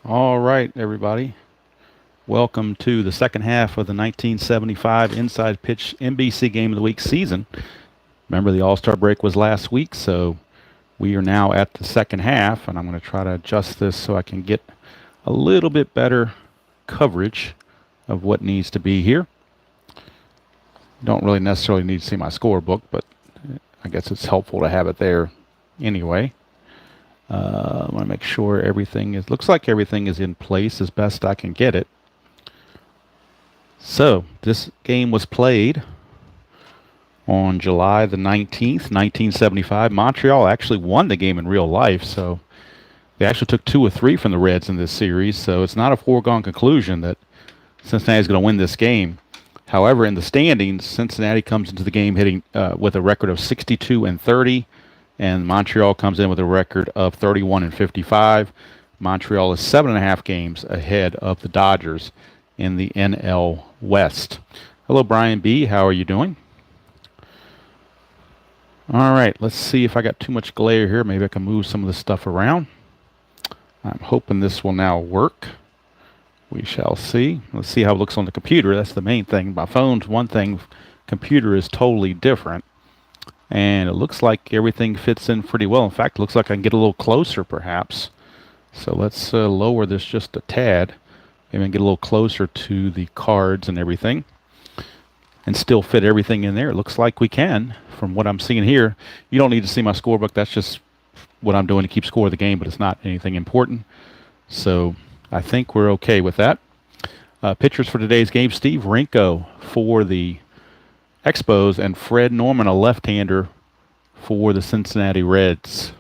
All right, everybody. Welcome to the second half of the 1975 Inside Pitch NBC Game of the Week season. Remember, the All-Star break was last week, so we are now at the second half, and I'm going to try to adjust this so I can get a little bit better coverage of what needs to be here. Don't really necessarily need to see my scorebook, but I guess it's helpful to have it there anyway. I want to make sure looks like everything is in place as best I can get it. So, this game was played on July the 19th, 1975. Montreal actually won the game in real life, so they actually took 2 or 3 from the Reds in this series, so it's not a foregone conclusion that Cincinnati is going to win this game. However, in the standings, Cincinnati comes into the game hitting with a record of 62-30, and Montreal comes in with a record of 31-55. Montreal is 7.5 games ahead of the Dodgers in the NL West. Hello, Brian B. How are you doing? All right, let's see if I got too much glare here. Maybe I can move some of this stuff around. I'm hoping this will now work. We shall see. Let's see how it looks on the computer. That's the main thing. My phone's one thing. Computer is totally different. And it looks like everything fits in pretty well. In fact, it looks like I can get a little closer, perhaps. So let's lower this just a tad. Maybe get a little closer to the cards and everything. And still fit everything in there. It looks like we can, from what I'm seeing here. You don't need to see my scorebook. That's just what I'm doing to keep score of the game, but it's not anything important. So I think we're okay with that. Pitchers for today's game: Steve Rinko for the Expos and Fred Norman, a left-hander, for the Cincinnati Reds.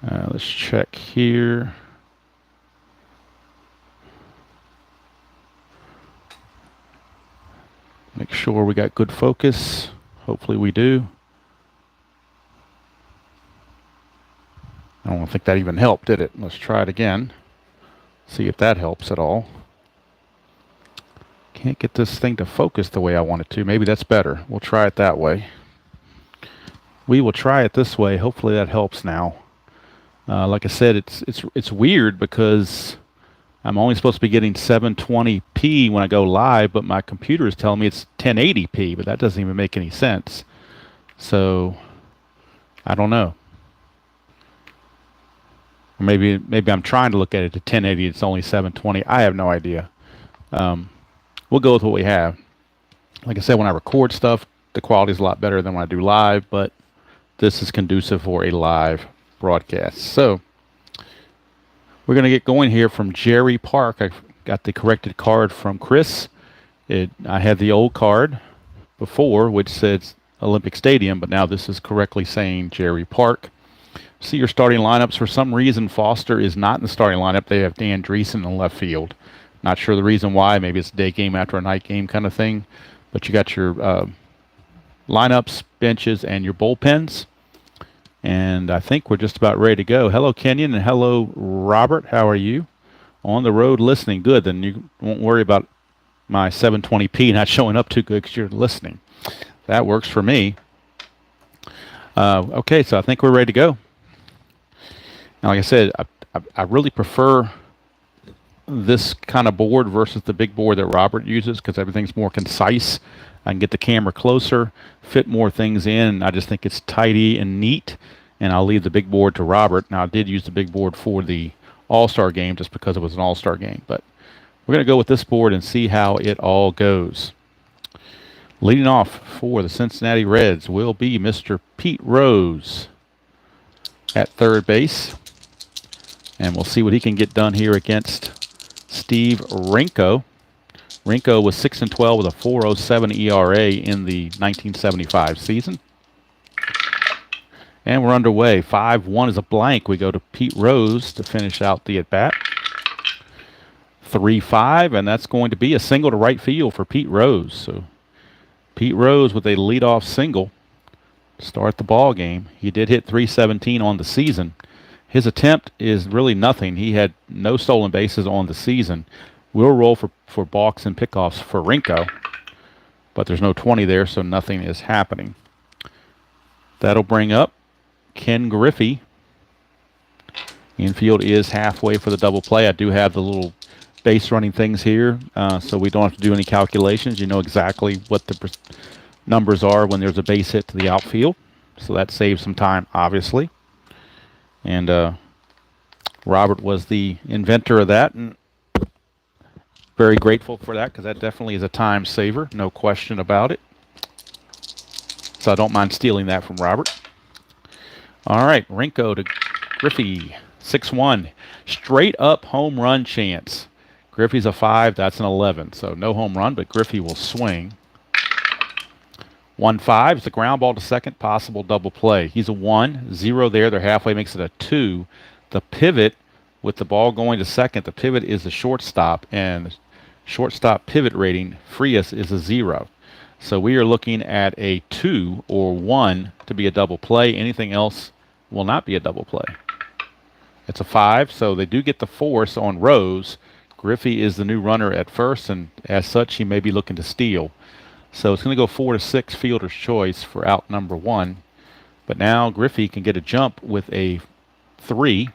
Let's check here. Make sure we got good focus. Hopefully we do. I don't think that even helped, did it? Let's try it again. See if that helps at all. Can't get this thing to focus the way I want it to. Maybe that's better. We'll try it that way. We will try it this way. Hopefully that helps now. Like I said, it's weird because I'm only supposed to be getting 720p when I go live, but my computer is telling me it's 1080p, but that doesn't even make any sense. So I don't know. Or maybe I'm trying to look at it at 1080. It's only 720. I have no idea. We'll go with what we have. Like I said, when I record stuff, the quality is a lot better than when I do live, but this is conducive for a live broadcast. So we're going to get going here from Jerry Park. I got the corrected card from Chris. I had the old card before, which said Olympic Stadium, but now this is correctly saying Jerry Park. See your starting lineups. For some reason, Foster is not in the starting lineup. They have Dan Dreesen in left field. Not sure the reason why. Maybe it's a day game after a night game kind of thing. But you got your lineups, benches, and your bullpens. And I think we're just about ready to go. Hello, Kenyon, and hello, Robert. How are you? On the road listening. Good. Then you won't worry about my 720p not showing up too good because you're listening. That works for me. Okay, so I think we're ready to go. Now, like I said, I really prefer this kind of board versus the big board that Robert uses because everything's more concise. I can get the camera closer, fit more things in, and I just think it's tidy and neat. And I'll leave the big board to Robert. Now, I did use the big board for the All-Star game just because it was an All-Star game. But we're going to go with this board and see how it all goes. Leading off for the Cincinnati Reds will be Mr. Pete Rose at third base. And we'll see what he can get done here against Steve Rinko. Rinko was 6-12 with a 4.07 ERA in the 1975 season. And we're underway. 5-1 is a blank. We go to Pete Rose to finish out the at-bat. 3-5, and that's going to be a single to right field for Pete Rose. So Pete Rose with a leadoff single to start the ball game. He did hit .317 on the season. His attempt is really nothing. He had no stolen bases on the season. We'll roll for balks and pickoffs for Rinko, but there's no 20 there, so nothing is happening. That'll bring up Ken Griffey Infield is halfway for the double play. I do have the little base running things here, so we don't have to do any calculations. You know exactly what the numbers are when there's a base hit to the outfield. So that saves some time, obviously. And Robert was the inventor of that, and very grateful for that because that definitely is a time saver, no question about it. So I don't mind stealing that from Robert. All right, Rinko to Griffey, 6-1. Straight up home run chance. Griffey's a 5, that's an 11. So no home run, but Griffey will swing. 1-5 is a ground ball to second, possible double play. He's a 1, 0 there. They're halfway, makes it a 2. The pivot with the ball going to second, the pivot is the shortstop, and shortstop pivot rating, Frias, is a 0. So we are looking at a 2 or 1 to be a double play. Anything else will not be a double play. It's a 5, so they do get the force on Rose. Griffey is the new runner at first, and as such, he may be looking to steal. So it's going to go 4-6, fielder's choice for out number 1. But now Griffey can get a jump with a 3,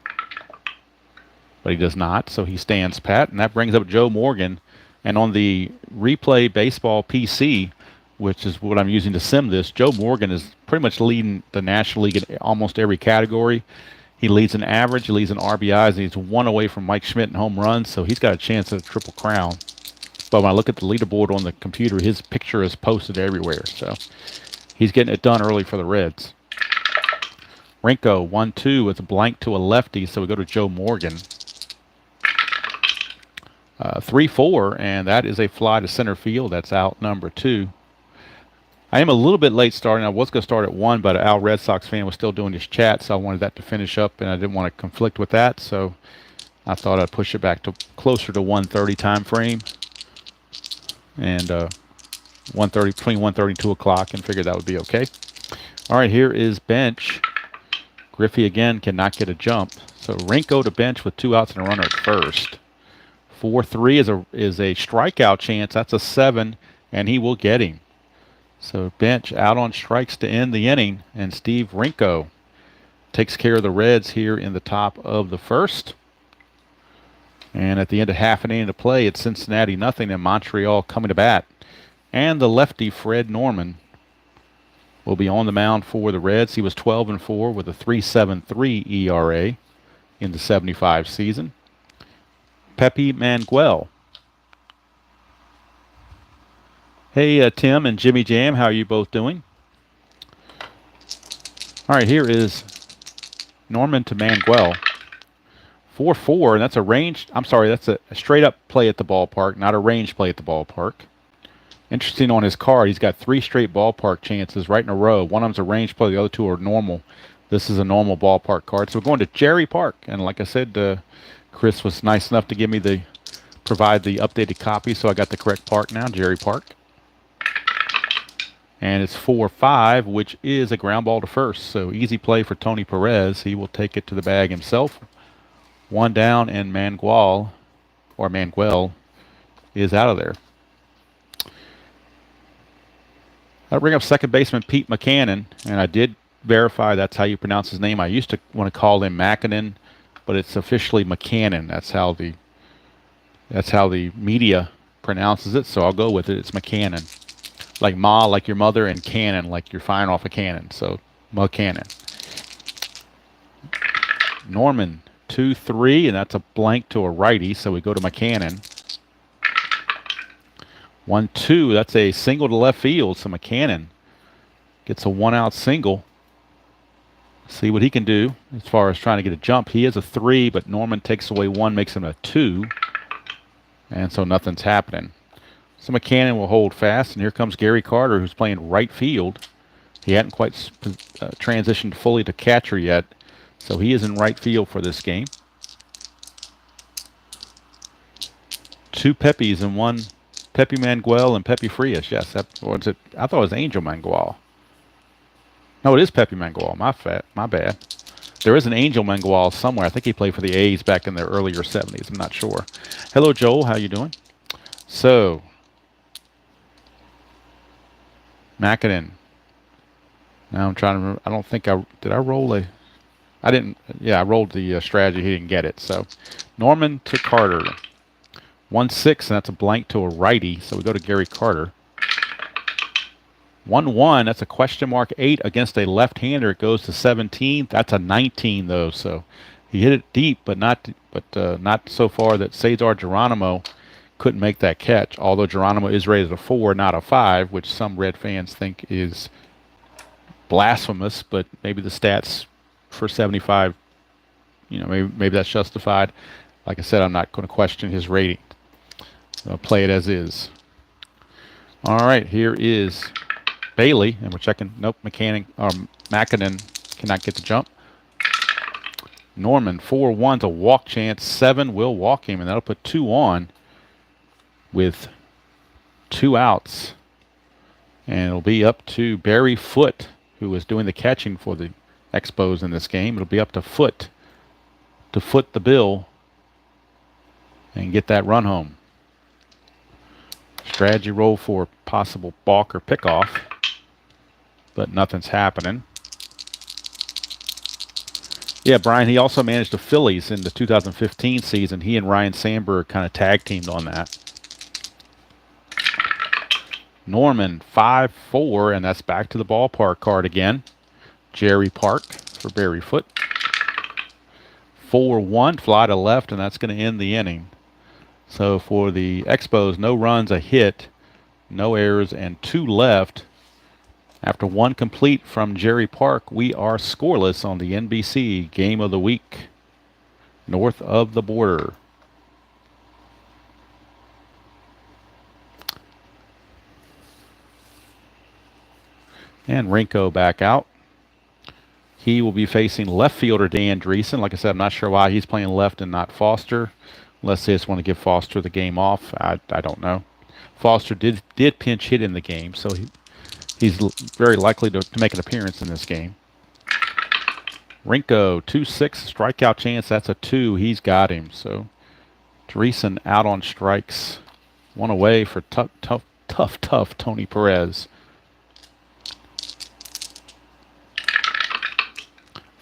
but he does not, so he stands pat, and that brings up Joe Morgan. And on the Replay Baseball PC, which is what I'm using to sim this, Joe Morgan is pretty much leading the National League in almost every category. He leads in average, he leads in RBIs, and he's 1 away from Mike Schmidt in home runs, so he's got a chance at a triple crown. But when I look at the leaderboard on the computer, his picture is posted everywhere, so he's getting it done early for the Reds. Rinko, 1-2 with a blank to a lefty, so we go to Joe Morgan. 3-4, and that is a fly to center field. That's out number 2. I am a little bit late starting. I was going to start at 1, but Al Red Sox fan was still doing his chat, so I wanted that to finish up, and I didn't want to conflict with that, so I thought I'd push it back to closer to 1:30 time frame, and 1:30, between 1:30 and 2 o'clock, and figured that would be okay. All right, here is bench. Griffey again cannot get a jump, so Rinko to bench with 2 outs and a runner at first. 4-3 is a strikeout chance. That's a 7, and he will get him. So bench out on strikes to end the inning, and Steve Rinko takes care of the Reds here in the top of the first. And at the end of half an inning to play, it's Cincinnati 0 and Montreal coming to bat. And the lefty Fred Norman will be on the mound for the Reds. He was 12-4 with a 3.73 ERA in the 75 season. Pepe Manguel. Hey, Tim and Jimmy Jam, how are you both doing? All right, here is Norman to Manguel. 4-4, and that's a range. I'm sorry, that's a straight-up play at the ballpark, not a range play at the ballpark. Interesting on his card, he's got 3 straight ballpark chances right in a row. One of them's a range play, the other 2 are normal. This is a normal ballpark card. So we're going to Jerry Park, and like I said, Chris was nice enough to give me provide the updated copy, so I got the correct park now, Jerry Park. And it's 4-5, which is a ground ball to first. So easy play for Tony Perez. He will take it to the bag himself. 1 down, and Manguel is out of there. I'll bring up second baseman Pete McCannon, and I did verify that's how you pronounce his name. I used to want to call him Mackinnon, but it's officially McCannon. That's how the media pronounces it, so I'll go with it. It's McCannon. Like Ma, like your mother, and cannon, like you're firing off a cannon. So, McCannon. Norman, 2-3, and that's a blank to a righty, so we go to McCannon. 1-2, that's a single to left field, so McCannon gets a 1-out single. See what he can do as far as trying to get a jump. He is a 3, but Norman takes away 1, makes him a 2, and so nothing's happening. So McCannon will hold fast, and here comes Gary Carter, who's playing right field. He hadn't quite transitioned fully to catcher yet, so he is in right field for this game. 2 Pepes and 1 Pepe Manguel and Pepe Frias. Yes, or is it? I thought it was Angel Manguel. No, it is Pepe Manguel. My bad. There is an Angel Manguel somewhere. I think he played for the A's back in the earlier 70s. I'm not sure. Hello, Joel. How you doing? So, Mackinnon. Now I'm trying to remember. I don't think did I roll a... I didn't. Yeah, I rolled the strategy. He didn't get it. So Norman to Carter. 1-6, and that's a blank to a righty. So we go to Gary Carter. 1-1. That's a question mark 8 against a left-hander. It goes to 17. That's a 19 though. So he hit it deep, but not so far that Cesar Geronimo couldn't make that catch. Although Geronimo is rated a 4, not a 5, which some Red fans think is blasphemous. But maybe the stats for 75, maybe that's justified. Like I said, I'm not going to question his rating. I'll play it as is. All right, here is Bailey, and we're checking. Nope, Mackinnon cannot get the jump. Norman, 4-1's a walk chance. 7 will walk him, and that'll put 2 on with 2 outs. And it'll be up to Barry Foote, who is doing the catching for the Expos in this game. It'll be up to Foote to foot the bill and get that run home. Strategy roll for possible balk or pickoff, but nothing's happening. Yeah, Brian, he also managed the Phillies in the 2015 season. He and Ryan Sandberg kind of tag teamed on that. Norman, 5-4, and that's back to the ballpark card again. Jerry Park for Barry Foote. 4-1, fly to left, and that's going to end the inning. So for the Expos, no runs, a hit, no errors, and 2 left. After 1 complete from Jerry Park, we are scoreless on the NBC Game of the Week, north of the border. And Rinko back out. He will be facing left fielder Dan Dreesen. Like I said, I'm not sure why he's playing left and not Foster. Unless they just want to give Foster the game off. I don't know. Foster did pinch hit in the game, so he's very likely to make an appearance in this game. Rinko, 2-6, strikeout chance. That's a 2. He's got him. So Dreesen out on strikes. 1 away for tough Tony Perez.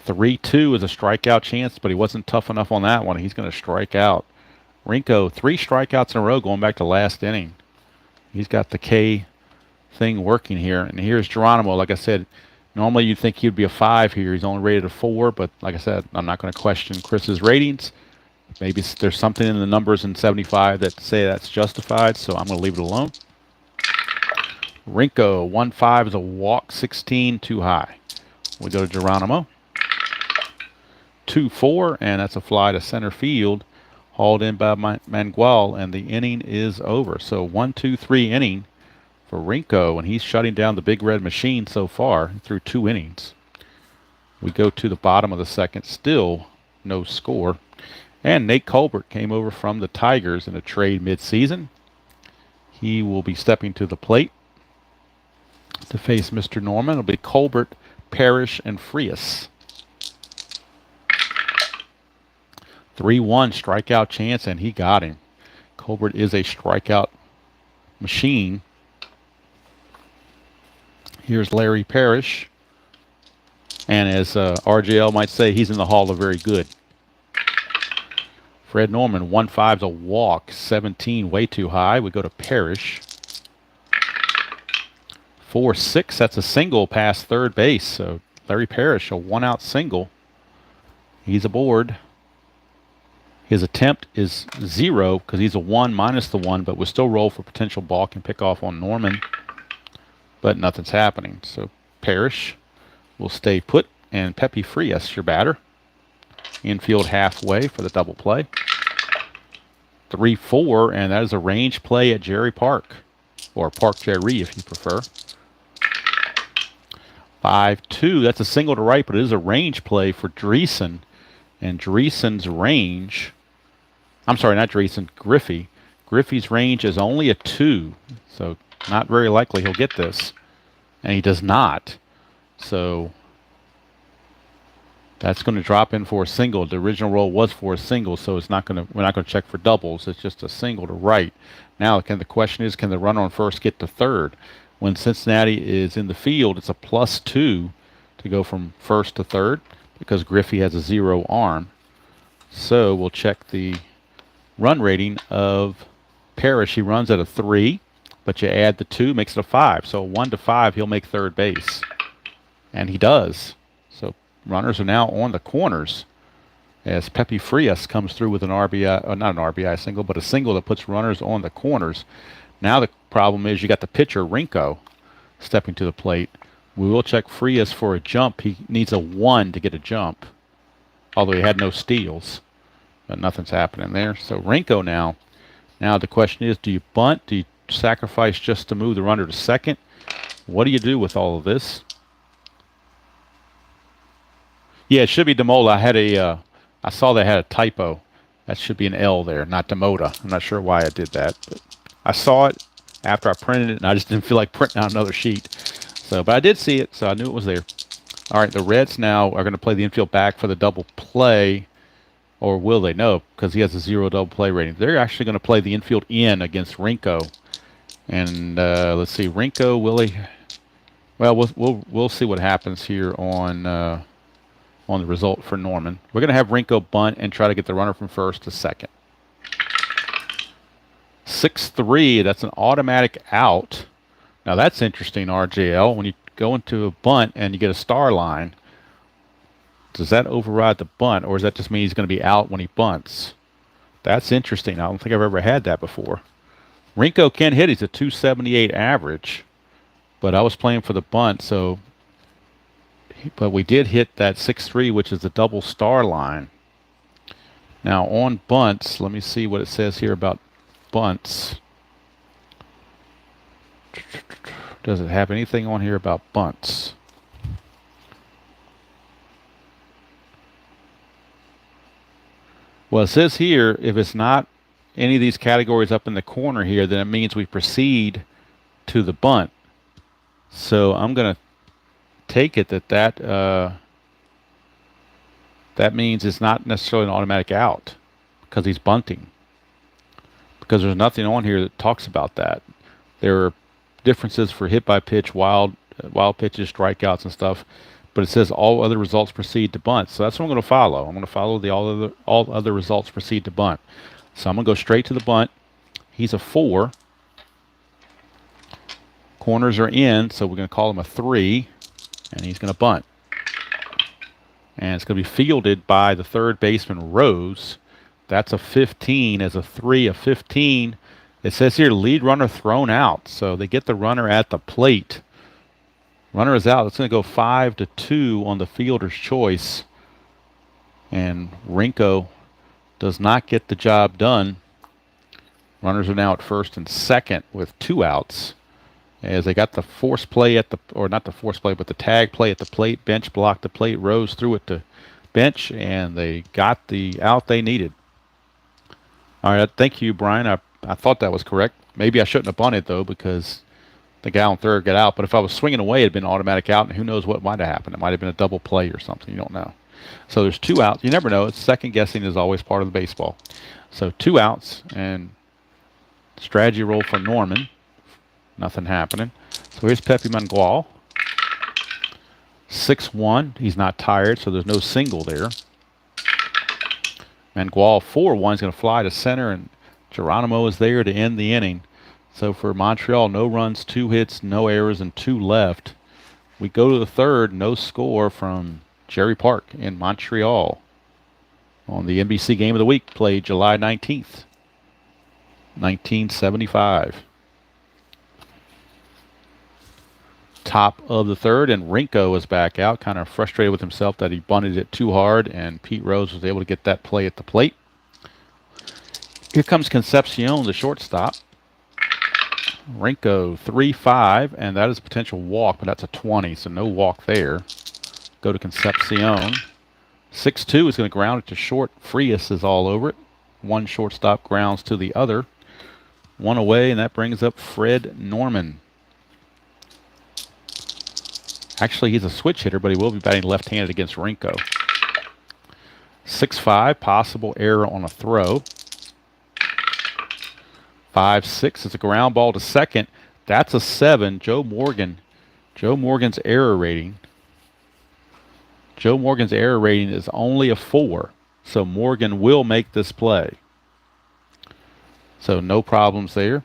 3-2 is a strikeout chance, but he wasn't tough enough on that one. He's going to strike out. Rinko, 3 strikeouts in a row going back to last inning. He's got the K thing working here. And here's Geronimo. Like I said, normally you'd think he'd be a 5 here. He's only rated a 4, but like I said, I'm not going to question Chris's ratings. Maybe there's something in the numbers in 75 that say that's justified, so I'm going to leave it alone. Rinko, 1-5 is a walk, 16 too high. We go to Geronimo. 2-4, and that's a fly to center field, hauled in by Mangual, and the inning is over. So 1-2-3 inning for Rinko, and he's shutting down the Big Red Machine so far through 2 innings. We go to the bottom of the second, still no score. And Nate Colbert came over from the Tigers in a trade midseason. He will be stepping to the plate to face Mr. Norman. It'll be Colbert, Parrish, and Frias. 3-1 strikeout chance, and he got him. Colbert is a strikeout machine. Here's Larry Parrish. And as RJL might say, he's in the Hall of Very Good. Fred Norman, 1-5's a walk, 17 way too high. We go to Parrish. 4-6, that's a single past third base. So Larry Parrish, a 1-out single. He's aboard. His attempt is 0 because he's a 1 minus the 1, but we'll still roll for potential balk and pick off on Norman. But nothing's happening. So Parrish will stay put, and Pepe Frias, your batter. Infield halfway for the double play. 3-4, and that is a range play at Jerry Park, or Park Jerry if you prefer. 5-2, that's a single to right, but it is a range play for Dreesen. And Dreesen's range, I'm sorry, not Dreesen, Griffey. Griffey's range is only a 2, so not very likely he'll get this. And he does not. So that's going to drop in for a single. The original roll was for a single, so it's not going to. We're not going to check for doubles. It's just a single to right. Now, the question is, can the runner on first get to third? When Cincinnati is in the field, it's a +2 to go from first to third. because Griffey has a 0 arm. So we'll check the run rating of Parrish. He runs at a 3, but you add the 2, makes it a 5. So 1 to 5, he'll make third base. And he does. So runners are now on the corners as Pepe Frias comes through with an RBI, or not an RBI single, but a single that puts runners on the corners. Now the problem is you got the pitcher, Rinko, stepping to the plate. We will check Frias for a jump. He needs a 1 to get a jump, although he had no steals. But nothing's happening there. So Rinko now. Now the question is, do you bunt? Do you sacrifice just to move the runner to second? What do you do with all of this? Yeah, it should be Demola. I saw they had a typo. That should be an L there, not Demota. I'm not sure why I did that, but I saw it after I printed it, and I just didn't feel like printing out another sheet. So, but I did see it, so I knew it was there. All right, the Reds now are going to play the infield back for the double play, or will they? No, because he has a 0 double play rating. They're actually going to play the infield in against Rinko, and let's see, Rinko, will he? Well, we'll see what happens here on the result for Norman. We're going to have Rinko bunt and try to get the runner from first to second. 6-3, that's an automatic out. Now that's interesting, RJL. When you go into a bunt and you get a star line, does that override the bunt, or does that just mean he's going to be out when he bunts? That's interesting. I don't think I've ever had that before. Rinko can hit. He's a 278 average, but I was playing for the bunt, so... But we did hit that 6-3, which is the double star line. Now on bunts, let me see what it says here about bunts. Does it have anything on here about bunts? Well, it says here, if it's not any of these categories up in the corner here, then it means we proceed to the bunt. So I'm going to take it that means it's not necessarily an automatic out because he's bunting, because there's nothing on here that talks about that. There are differences for hit by pitch, wild pitches, strikeouts and stuff, but it says all other results proceed to bunt. So that's what I'm going to follow. I'm going to follow the all other results proceed to bunt. So I'm going to go straight to the bunt. He's a 4. Corners are in, so we're going to call him a 3. And he's going to bunt. And it's going to be fielded by the third baseman, Rose. That's a 15 as a 3, a 15. It says here, lead runner thrown out. So they get the runner at the plate. Runner is out. It's going to go 5-2 on the fielder's choice. And Rinko does not get the job done. Runners are now at first and second with 2 outs. As they got the force play at the, or not the force play, but the tag play at the plate. Bench blocked the plate. Rose threw it to bench, and they got the out they needed. All right, thank you, Brian. I thought that was correct. Maybe I shouldn't have bunted, though, because the guy on third got out. But if I was swinging away, it had been automatic out, and who knows what might have happened. It might have been a double play or something. You don't know. So there's 2 outs. You never know. It's second guessing is always part of the baseball. So 2 outs, and strategy roll for Norman. Nothing happening. So here's Pepe Mangual. 6-1. He's not tired, so there's no single there. Mangual 4-1 is going to fly to center, and Geronimo is there to end the inning. So for Montreal, no runs, 2 hits, no errors, and 2 left. We go to the third, no score from Jerry Park in Montreal on the NBC Game of the Week, played July 19th, 1975. Top of the third, and Rinko is back out, kind of frustrated with himself that he bunted it too hard, and Pete Rose was able to get that play at the plate. Here comes Concepcion, the shortstop. Rinko 3-5, and that is a potential walk, but that's a 20, so no walk there. Go to Concepcion. 6-2 is going to ground it to short. Frias is all over it. 1 shortstop grounds to the other. 1 away, and that brings up Fred Norman. Actually, he's a switch hitter, but he will be batting left-handed against Rinko. 6-5, possible error on a throw. 5-6, it's a ground ball to second. That's a 7. Joe Morgan's error rating. Joe Morgan's error rating is only a 4, so Morgan will make this play. So no problems there.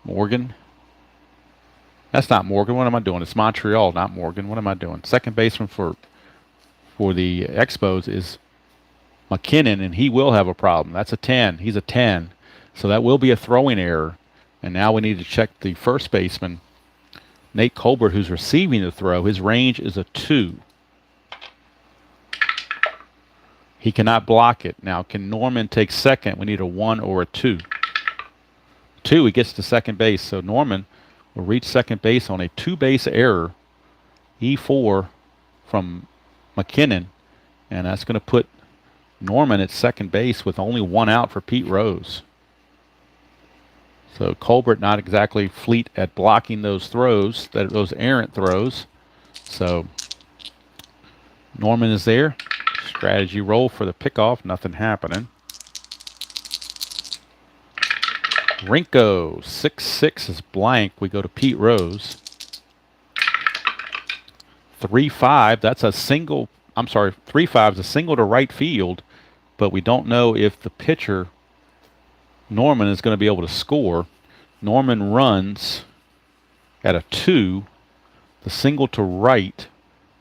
Morgan. That's not Morgan. What am I doing? It's Montreal, not Morgan. What am I doing? Second baseman for the Expos is McKinnon, and he will have a problem. That's a 10. He's a 10. So that will be a throwing error. And now we need to check the first baseman, Nate Colbert, who's receiving the throw. His range is a 2. He cannot block it. Now, can Norman take second? We need a 1 or a 2. 2, he gets to second base. So Norman will reach second base on a 2-base error. E4 from McKinnon. And that's going to put Norman at second base with only 1 out for Pete Rose. So Colbert not exactly fleet at blocking those throws, those errant throws. So Norman is there. Strategy roll for the pickoff. Nothing happening. Rinko, 6-6 is blank. We go to Pete Rose. 3-5, that's a single. I'm sorry, 3-5 is a single to right field, but we don't know if the pitcher, Norman, is going to be able to score. Norman runs at a 2. The single to right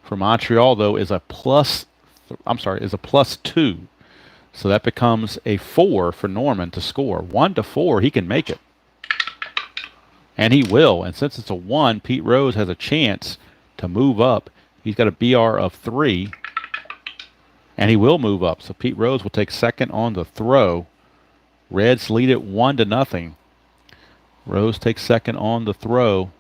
for Montreal, though, is a +2. So that becomes a 4 for Norman to score. 1 to 4, he can make it. And he will. And since it's a 1, Pete Rose has a chance to move up. He's got a BR of 3. And he will move up. So Pete Rose will take second on the throw. Reds lead it 1-0. Rose takes second on the throw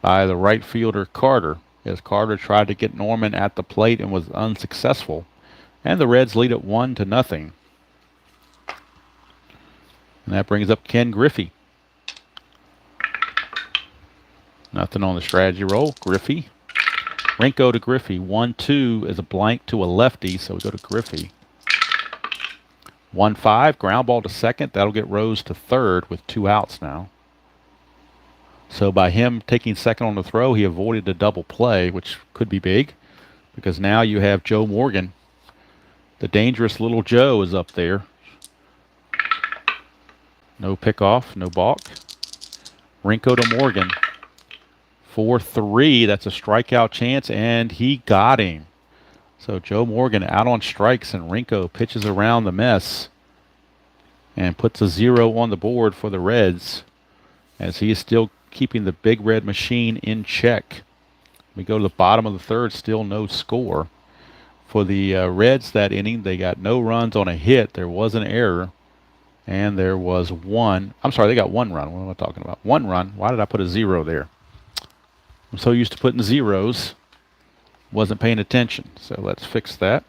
by the right fielder Carter, as Carter tried to get Norman at the plate and was unsuccessful. And the Reds lead it 1-0. And that brings up Ken Griffey. Nothing on the strategy roll. Griffey. Rinko to Griffey. 1-2 is a blank to a lefty, so we go to Griffey. 1-5, ground ball to second. That'll get Rose to third with 2 outs now. So by him taking second on the throw, he avoided a double play, which could be big, because now you have Joe Morgan. The dangerous little Joe is up there. No pickoff, no balk. Rinko to Morgan. 4-3, that's a strikeout chance, and he got him. So Joe Morgan out on strikes, and Rinko pitches around the mess and puts a 0 on the board for the Reds, as he is still keeping the Big Red Machine in check. We go to the bottom of the third, still no score. For the Reds that inning, they got no runs on a hit. There was an error, and there was one. I'm sorry, they got 1 run. What am I talking about? 1 run. Why did I put a 0 there? I'm so used to putting zeros. Wasn't paying attention. So let's fix that.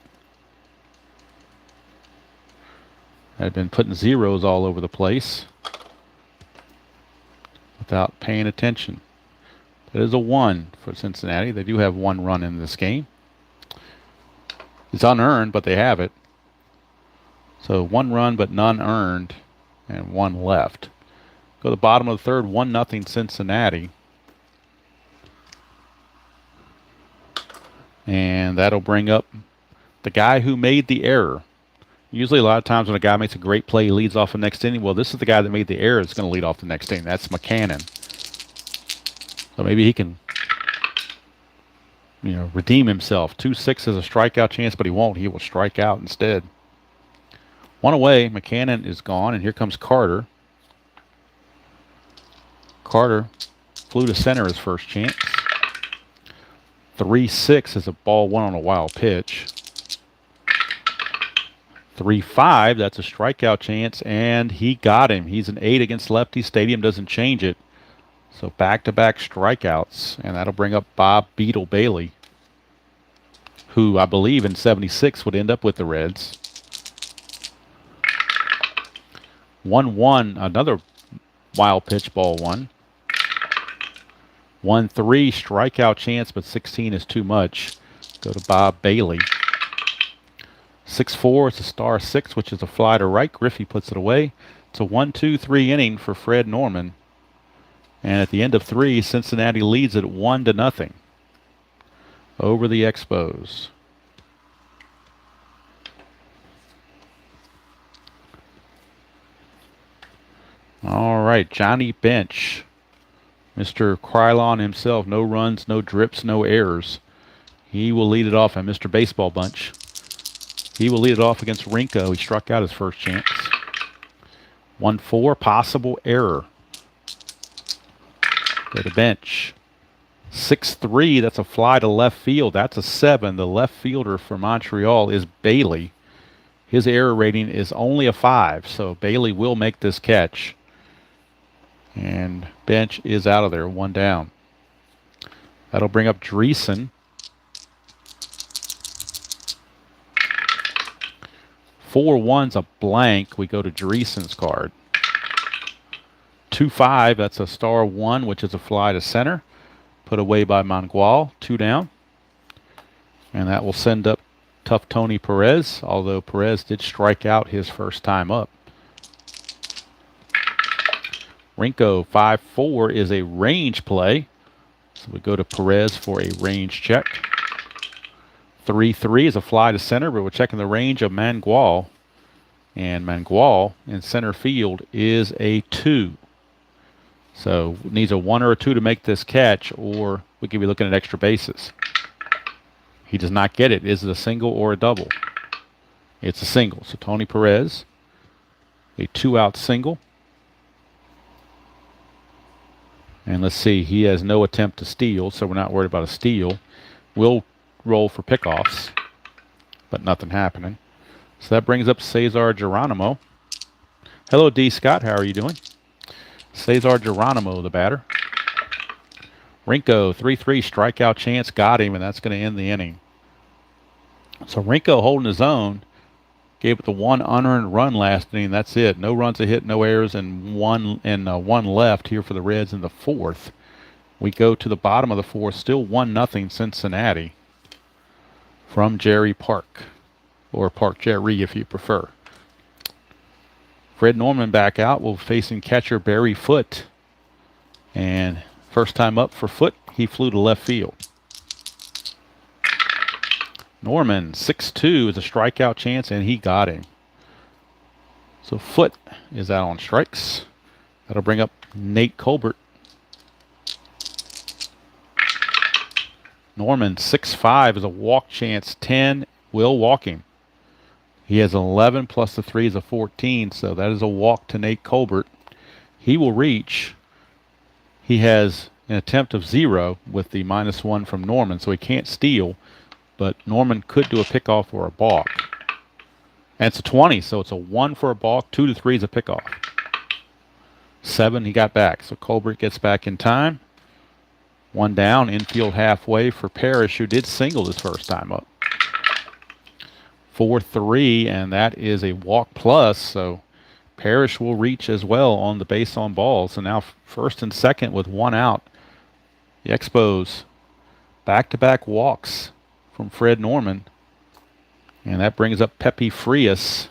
I've been putting zeros all over the place without paying attention. That is a 1 for Cincinnati. They do have 1 run in this game. It's unearned, but they have it. So 1 run, but none earned, and 1 left. Go to the bottom of the third, 1-0 Cincinnati. And that'll bring up the guy who made the error. Usually a lot of times when a guy makes a great play, he leads off the next inning. Well, this is the guy that made the error that's going to lead off the next inning. That's McCannon. So maybe he can, redeem himself. 2-6 is a strikeout chance, but he won't. He will strike out instead. 1 away. McCannon is gone, and here comes Carter. Carter flew to center his first chance. 3-6 is a ball 1 on a wild pitch. 3-5, that's a strikeout chance, and he got him. He's an 8 against lefty. Stadium doesn't change it. So back-to-back strikeouts, and that'll bring up Bob Beetle Bailey, who I believe in '76 would end up with the Reds. 1-1, another wild pitch, ball 1. 1-3, strikeout chance, but 16 is too much. Go to Bob Bailey. 6-4, it's a star 6, which is a fly to right. Griffey puts it away. It's a 1-2-3 inning for Fred Norman. And at the end of 3, Cincinnati leads it 1-0. over the Expos. All right, Johnny Bench. Mr. Krylon himself. No runs, no drips, no errors. He will lead it off. And Mr. Baseball Bunch. He will lead it off against Rinko. He struck out his first chance. 1-4, possible error. Go to Bench. 6-3, that's a fly to left field. That's a 7. The left fielder for Montreal is Bailey. His error rating is only a 5, so Bailey will make this catch. And Bench is out of there, 1 down. That'll bring up Dreesen. 4-1's a blank. We go to Dreesen's card. 2-5, that's a star 1, which is a fly to center. Put away by Mangual, 2 down. And that will send up tough Tony Perez, although Perez did strike out his first time up. Rinko 5-4 is a range play. So we go to Perez for a range check. 3-3 is a fly to center, but we're checking the range of Mangual. And Mangual in center field is a 2. So needs a 1 or a 2 to make this catch, or we could be looking at extra bases. He does not get it. Is it a single or a double? It's a single. So Tony Perez, a 2-out single. And let's see, he has no attempt to steal, so we're not worried about a steal. We'll roll for pickoffs, but nothing happening. So that brings up Cesar Geronimo. Hello, D. Scott. How are you doing? Cesar Geronimo, the batter. Rinko, 3-3 strikeout chance. Got him, and that's going to end the inning. So Rinko holding his own. Gave it the 1 unearned run last inning. That's it. No runs a hit, no errors, and one left here for the Reds in the 4th. We go to the bottom of the 4th. Still 1-0 Cincinnati from Jerry Park, or Park Jerry if you prefer. Fred Norman back out. We're facing catcher Barry Foote. And first time up for Foote, he flew to left field. Norman, 6-2 is a strikeout chance, and he got him. So Foote is out on strikes. That'll bring up Nate Colbert. Norman, 6-5 is a walk chance, 10 will walk him. He has 11 plus the 3 is a 14, so that is a walk to Nate Colbert. He will reach. He has an attempt of 0 with the -1 from Norman, so he can't steal, but Norman could do a pickoff or a balk. And it's a 20, so it's a 1 for a balk, 2 to 3 is a pickoff. 7 he got back, so Colbert gets back in time. 1 down, infield halfway for Parrish, who did single his first time up. 4-3, and that is a walk plus, so Parrish will reach as well on the base on balls. So now first and second with 1 out. The Expos back-to-back walks from Fred Norman, and that brings up Pepe Frias.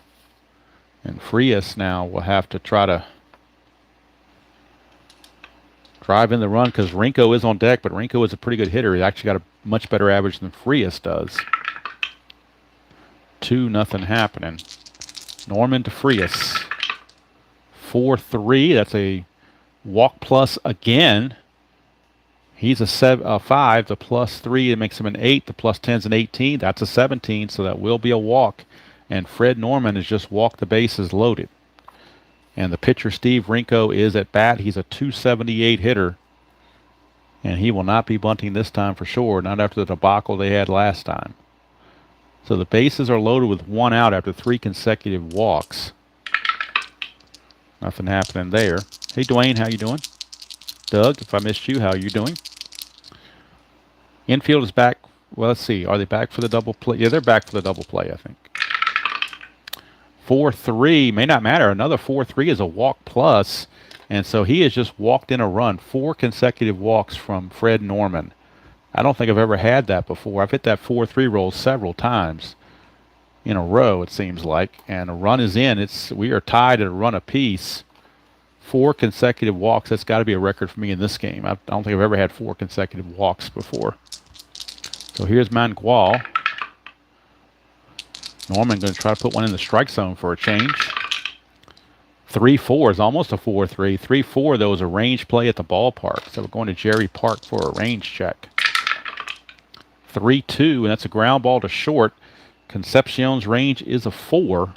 And Frias now will have to try to drive in the run because Rinko is on deck, but Rinko is a pretty good hitter. He's actually got a much better average than Frias does. 2-0 happening. Norman to Frias. 4-3. That's a walk plus again. He's a 5. The +3, it makes him an 8. The +10's an 18. That's a 17, so that will be a walk. And Fred Norman has just walked the bases loaded. And the pitcher, Steve Rinko, is at bat. He's a .278 hitter. And he will not be bunting this time for sure, not after the debacle they had last time. So the bases are loaded with 1 out after 3 consecutive walks. Nothing happening there. Hey, Dwayne, how you doing? Doug, if I missed you, how are you doing? Infield is back. Well, let's see. Are they back for the double play? Yeah, they're back for the double play, I think. 4-3 may not matter. Another 4-3 is a walk plus. And so he has just walked in a run. 4 consecutive walks from Fred Norman. I don't think I've ever had that before. I've hit that 4-3 roll several times in a row, it seems like. And a run is in. We are tied at a run apiece. 4 consecutive walks. That's got to be a record for me in this game. I don't think I've ever had 4 consecutive walks before. So here's Manuel. Norman going to try to put one in the strike zone for a change. 3-4 is almost a 4-3. 3-4, though, is a range play at the ballpark. So we're going to Jerry Park for a range check. 3-2, and that's a ground ball to short. Concepcion's range is a 4.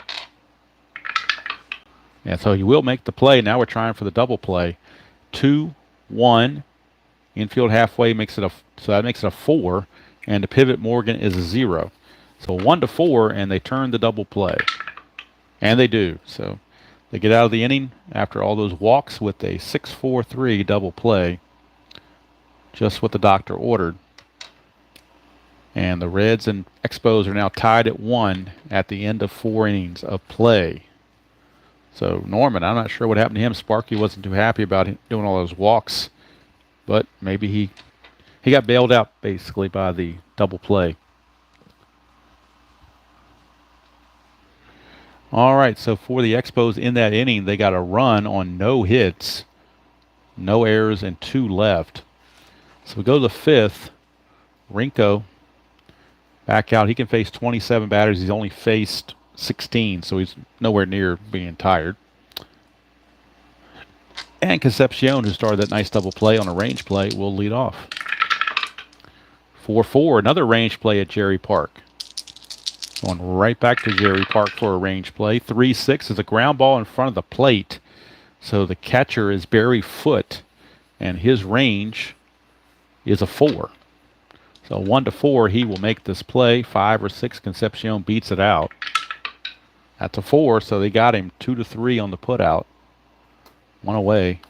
And so he will make the play. Now we're trying for the double play. 2-1. Infield halfway makes it so that makes it a 4. And the pivot Morgan is a 0. So 1-4, and they turn the double play. And they do. So they get out of the inning after all those walks with a 6-4-3 double play. Just what the doctor ordered. And the Reds and Expos are now tied at 1 at the end of 4 innings of play. So Norman, I'm not sure what happened to him. Sparky wasn't too happy about doing all those walks. But maybe he got bailed out basically by the double play. All right, so for the Expos in that inning, they got a run on no hits, no errors, and 2 left. So we go to the 5th. Rinko back out. He can face 27 batters. He's only faced 16, so he's nowhere near being tired. And Concepcion, who started that nice double play on a range play, will lead off. 4-4, another range play at Jerry Park. Going right back to Jerry Park for a range play. 3-6 is a ground ball in front of the plate. So the catcher is Barry Foote, and his range is a 4. So 1-4, he will make this play. 5 or 6, Concepcion beats it out. That's a 4, so they got him 2-3 on the putout. 1 away.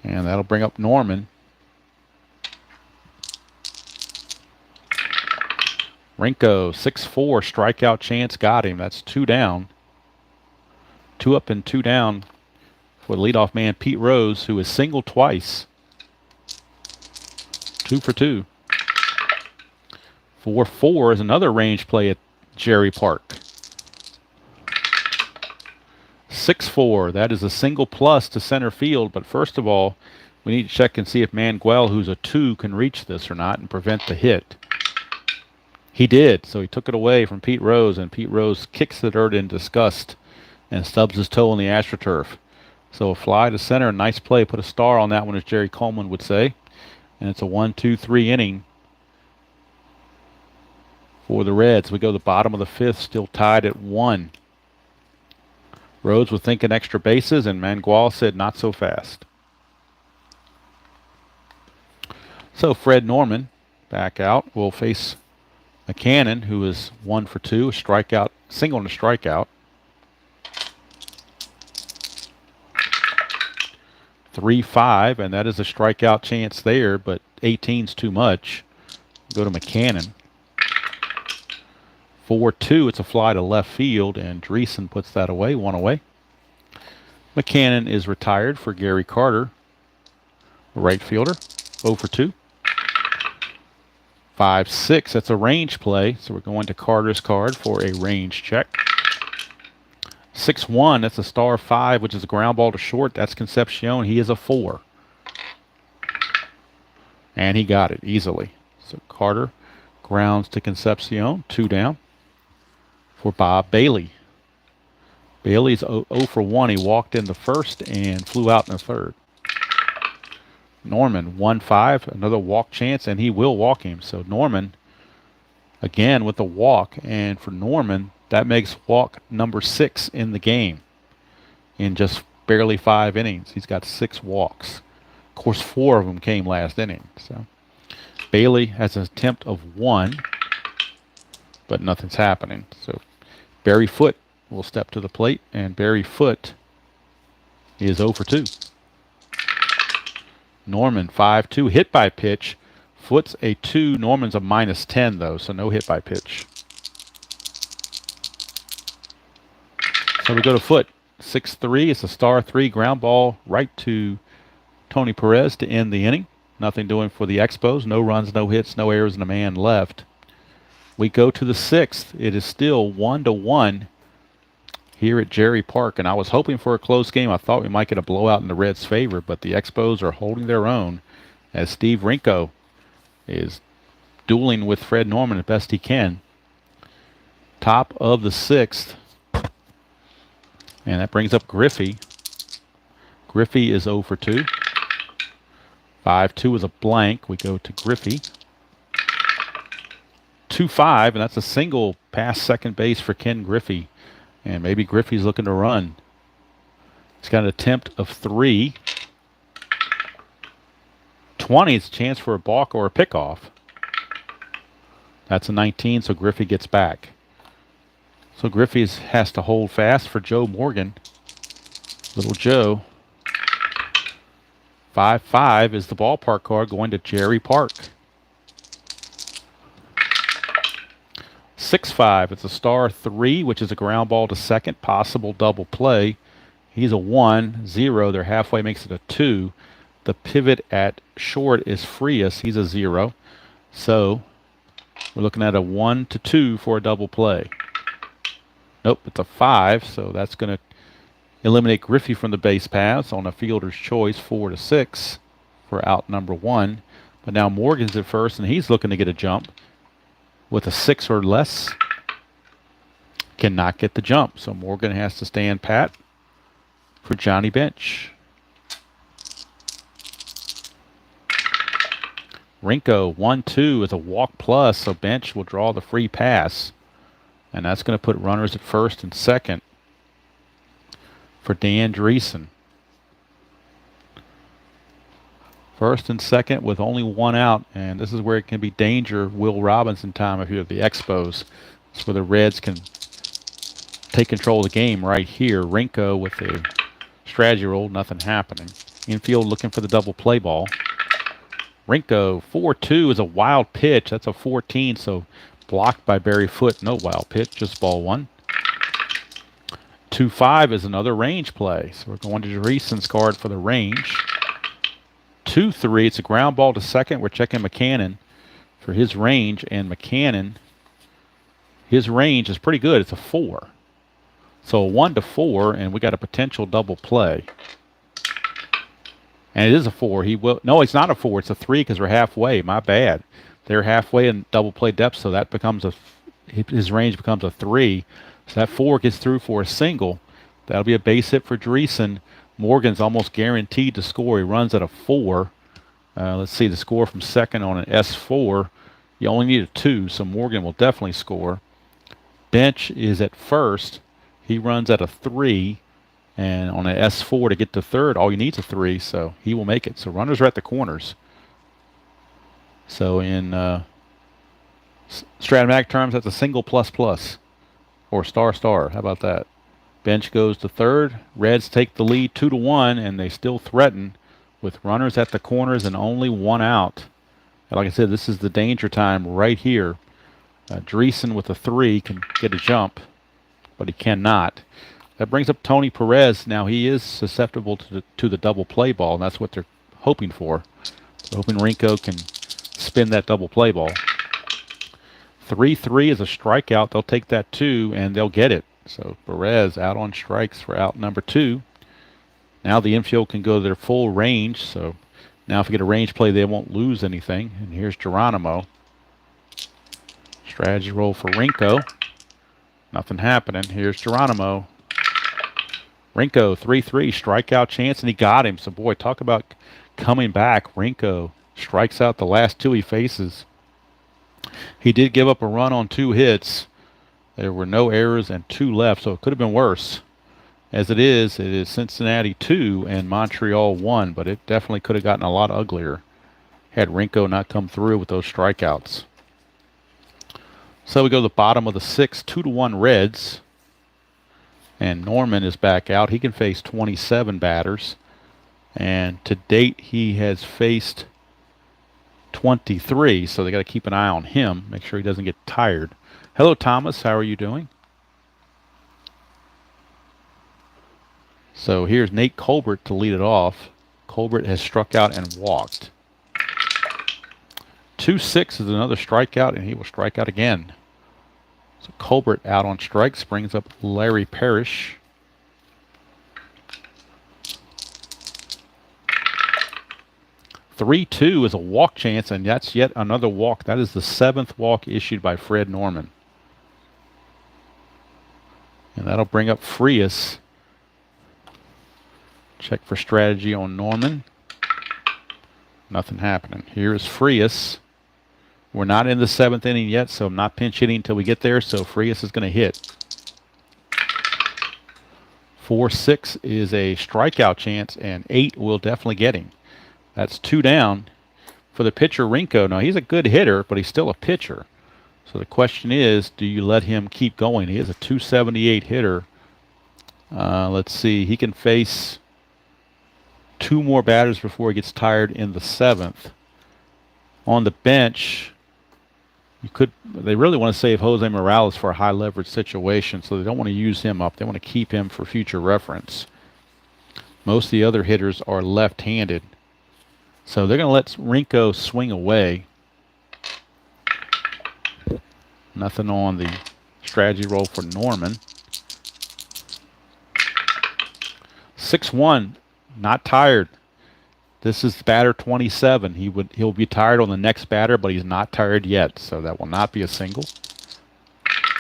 And that'll bring up Norman. Rinko, 6-4, strikeout chance, got him. That's 2 down. 2 up and 2 down for the leadoff man, Pete Rose, who is singled twice. 2 for 2. 4-4 is another range play at Jerry Park. 6-4, that is a single plus to center field. But first of all, we need to check and see if Manuel, who's a 2, can reach this or not and prevent the hit. He did, so he took it away from Pete Rose, and Pete Rose kicks the dirt in disgust and stubs his toe on the AstroTurf. So a fly to center, a nice play, put a star on that one, as Jerry Coleman would say. And it's a 1-2-3 inning for the Reds. We go to the bottom of the 5th, still tied at 1. Rhodes was thinking extra bases, and Manuel said not so fast. So Fred Norman, back out, will face McCannon, who is 1 for 2, a strikeout, single and a strikeout. 3-5, and that is a strikeout chance there, but 18's too much. Go to McCannon. 4-2, it's a fly to left field, and Dreesen puts that away, 1 away. McCannon is retired for Gary Carter, right fielder, 0 for 2. 5-6, that's a range play, so we're going to Carter's card for a range check. 6-1, that's a star 5, which is a ground ball to short. That's Concepcion. He is a 4. And he got it easily. So Carter grounds to Concepcion, 2 down for Bob Bailey. Bailey's 0 for 1. He walked in the first and flew out in the third. Norman, 1-5, another walk chance, and he will walk him. So Norman, again with the walk, and for Norman, that makes walk number 6 in the game in just barely 5 innings. He's got 6 walks. Of course, 4 of them came last inning. So Bailey has an attempt of 1, but nothing's happening. So Barry Foote will step to the plate, and Barry Foote is 0 for 2. Norman, 5-2, hit by pitch. Foote's a 2. Norman's a -10, though, so no hit by pitch. So we go to Foote, 6-3. It's a star 3 ground ball right to Tony Perez to end the inning. Nothing doing for the Expos. No runs, no hits, no errors, and a man left. We go to the 6th. It is still 1-1 here at Jerry Park, and I was hoping for a close game. I thought we might get a blowout in the Reds' favor, but the Expos are holding their own as Steve Rinko is dueling with Fred Norman as best he can. Top of the 6th. And that brings up Griffey. Griffey is 0 for 2. 5-2 is a blank. We go to Griffey. 2-5, and that's a single past second base for Ken Griffey. And maybe Griffey's looking to run. He's got an attempt of 3. 20 is a chance for a balk or a pickoff. That's a 19, so Griffey gets back. So Griffey has to hold fast for Joe Morgan. Little Joe. 5-5 is the ballpark card going to Jerry Park. 6-5, it's a star 3, which is a ground ball to second, possible double play. He's a 1-0. They're halfway, makes it a 2. The pivot at short is Frias. He's a 0. So we're looking at a 1-2 for a double play. Nope, it's a 5, so that's going to eliminate Griffey from the base paths on a fielder's choice, 4-6 for out number 1. But now Morgan's at first, and he's looking to get a jump with a 6 or less. Cannot get the jump, so Morgan has to stand pat for Johnny Bench. Rinko, 1-2 is a walk plus, so Bench will draw the free pass. And that's going to put runners at first and second for Dan Dreesen. First and second with only 1 out, and this is where it can be danger Will Robinson time if you're the Expos. That's where the Reds can take control of the game right here. Rinko with a strategy roll, nothing happening. Infield looking for the double play ball. Rinko, 4-2 is a wild pitch. That's a 14, so blocked by Barry Foote. No wild pitch, just ball 1. 2-5 is another range play. So we're going to Dreesen's card for the range. 2-3, it's a ground ball to second. We're checking McCannon for his range, and McCannon, his range is pretty good. It's a 4. So a 1-4, and we got a potential double play. And it is a 4. He will. No, it's not a 4. It's a 3 because we're halfway. My bad. They're halfway in double play depth, so that becomes his range becomes a 3. So that 4 gets through for a single. That'll be a base hit for Dreesen. Morgan's almost guaranteed to score. He runs at a 4. Let's see the score from second on an S4. You only need a 2, so Morgan will definitely score. Bench is at first. He runs at a 3. And on an S4 to get to third, all you need is a 3, so he will make it. So runners are at the corners. So in Stratomatic terms, that's a single plus plus or star star. How about that? Bench goes to third. Reds take the lead 2-1, and they still threaten with runners at the corners and only 1 out. And like I said, this is the danger time right here. Dreesen with a 3 can get a jump, but he cannot. That brings up Tony Perez. Now he is susceptible to the double play ball, and that's what they're hoping for. They're hoping Rinko can spin that double play ball. 3-3 is a strikeout. They'll take that 2, and they'll get it. So Perez out on strikes for out number 2. Now the infield can go to their full range. So now if we get a range play, they won't lose anything. And here's Geronimo. Strategy roll for Rinko. Nothing happening. Here's Geronimo. Rinko, 3-3, strikeout chance, and he got him. So, boy, talk about coming back. Rinko strikes out the last 2 he faces. He did give up a run on 2 hits. There were no errors and 2 left, so it could have been worse. As it is Cincinnati 2 and Montreal 1, but it definitely could have gotten a lot uglier had Rinko not come through with those strikeouts. So we go to the bottom of the 6th, 2-1 Reds. And Norman is back out. He can face 27 batters. And to date, he has faced 23. So they got to keep an eye on him. Make sure he doesn't get tired. Hello, Thomas. How are you doing? So here's Nate Colbert to lead it off. Colbert has struck out and walked. 2-6 is another strikeout, and he will strike out again. So Colbert out on strikes, brings up Larry Parrish. 3-2 is a walk chance, and that's yet another walk. That is the 7th walk issued by Fred Norman. And that'll bring up Frias. Check for strategy on Norman. Nothing happening. Here is Frias. We're not in the 7th inning yet, so I'm not pinch hitting until we get there, so Frias is going to hit. 4-6 is a strikeout chance, and 8 will definitely get him. That's 2 down for the pitcher, Rinko. Now, he's a good hitter, but he's still a pitcher. So the question is, do you let him keep going? He is a 278 hitter. Let's see. He can face 2 more batters before he gets tired in the 7th. On the bench, they really want to save Jose Morales for a high leverage situation, so they don't want to use him up. They want to keep him for future reference. Most of the other hitters are left-handed. So they're going to let Rinko swing away. Nothing on the strategy roll for Norman. 6-1, not tired. This is batter 27. He'll be tired on the next batter, but he's not tired yet, so that will not be a single.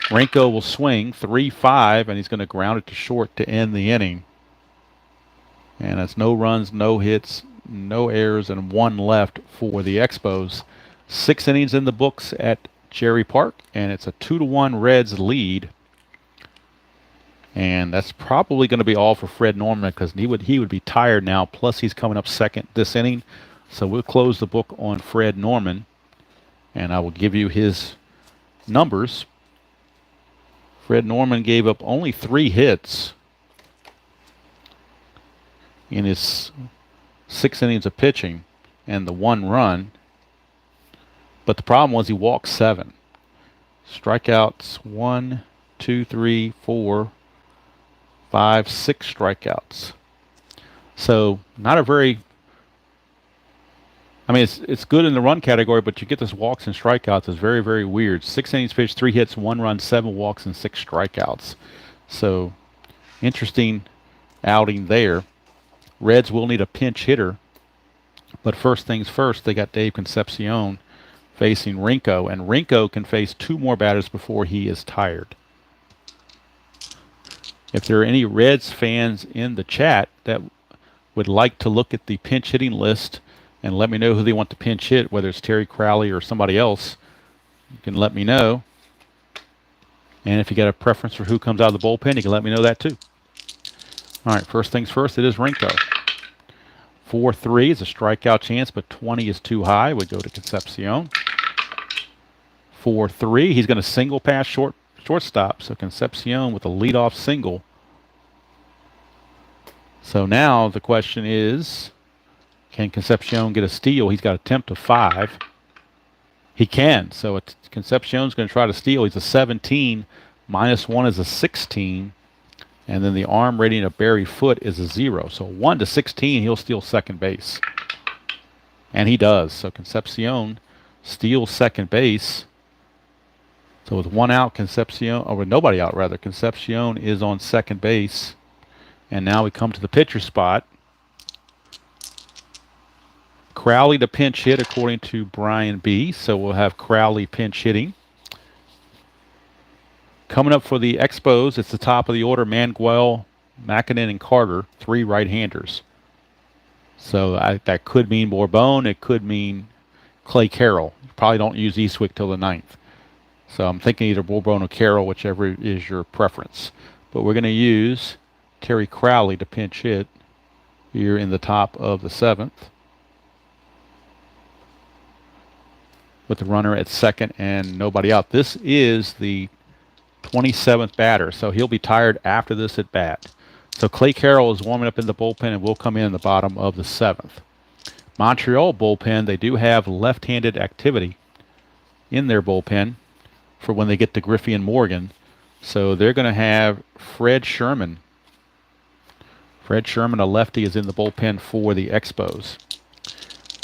Rinko will swing 3-5, and he's going to ground it to short to end the inning. And that's no runs, no hits, no errors, and 1 left for the Expos. 6 innings in the books at Cherry Park, and it's a 2-1 Reds lead. And that's probably going to be all for Fred Norman because he would be tired now. Plus, he's coming up second this inning. So we'll close the book on Fred Norman, and I will give you his numbers. Fred Norman gave up only 3 hits in his 6 innings of pitching and the 1 run. But the problem was he walked 7. Strikeouts 1, 2, 3, 4, 5, 6 strikeouts. So not a very, I mean, it's good in the run category, but you get this walks and strikeouts. It's very, very weird. 6 innings pitched, 3 hits, 1 run, 7 walks, and 6 strikeouts. So interesting outing there. Reds will need a pinch hitter. But first things first, they got Dave Concepcion facing Rinko, and Rinko can face 2 more batters before he is tired. If there are any Reds fans in the chat that would like to look at the pinch hitting list and let me know who they want to pinch hit, whether it's Terry Crowley or somebody else, you can let me know. And if you got a preference for who comes out of the bullpen, you can let me know that too. All right, first things first, it is Rinko. 4-3 is a strikeout chance, but 20 is too high. We go to Concepcion. 4-3, he's going to single pass shortstop. So Concepcion with a leadoff single. So now the question is, can Concepcion get a steal? He's got an attempt of 5. He can. So Concepcion's going to try to steal. He's a 17. -1 is a 16. And then the arm rating of Barry Foote is a 0. So 1 to 16, he'll steal second base. And he does. So Concepcion steals second base. So with 1 out, Concepcion, or with nobody out rather, Concepcion is on second base. And now we come to the pitcher spot. Crowley to pinch hit according to Brian B. So we'll have Crowley pinch hitting. Coming up for the Expos, it's the top of the order, Manguel, Makinen, and Carter, 3 right-handers. So that could mean Bourbon. It could mean Clay Carroll. You probably don't use Eastwick till the 9th. So I'm thinking either Bourbon or Carroll, whichever is your preference. But we're going to use Terry Crowley to pinch hit here in the top of the 7th. With the runner at second and nobody out. This is the 27th batter, so he'll be tired after this at bat. So Clay Carroll is warming up in the bullpen and will come in the bottom of the 7th. Montreal bullpen, they do have left-handed activity in their bullpen for when they get to Griffey and Morgan. So they're going to have Fred Sherman. Fred Sherman, a lefty, is in the bullpen for the Expos.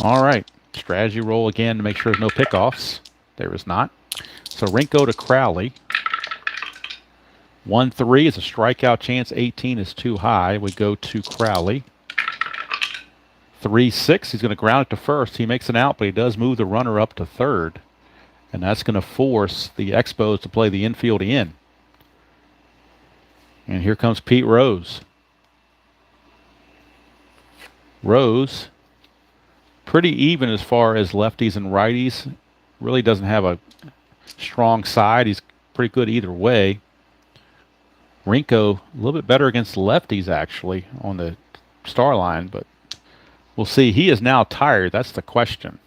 All right, strategy roll again to make sure there's no pickoffs. There is not. So Rinko to Crowley. 1-3 is a strikeout chance. 18 is too high. We go to Crowley. 3-6. He's going to ground it to first. He makes an out, but he does move the runner up to third. And that's going to force the Expos to play the infield in. And here comes Pete Rose. Rose, pretty even as far as lefties and righties. Really doesn't have a strong side. He's pretty good either way. Rinko, a little bit better against lefties, actually, on the star line, but we'll see. He is now tired. That's the question.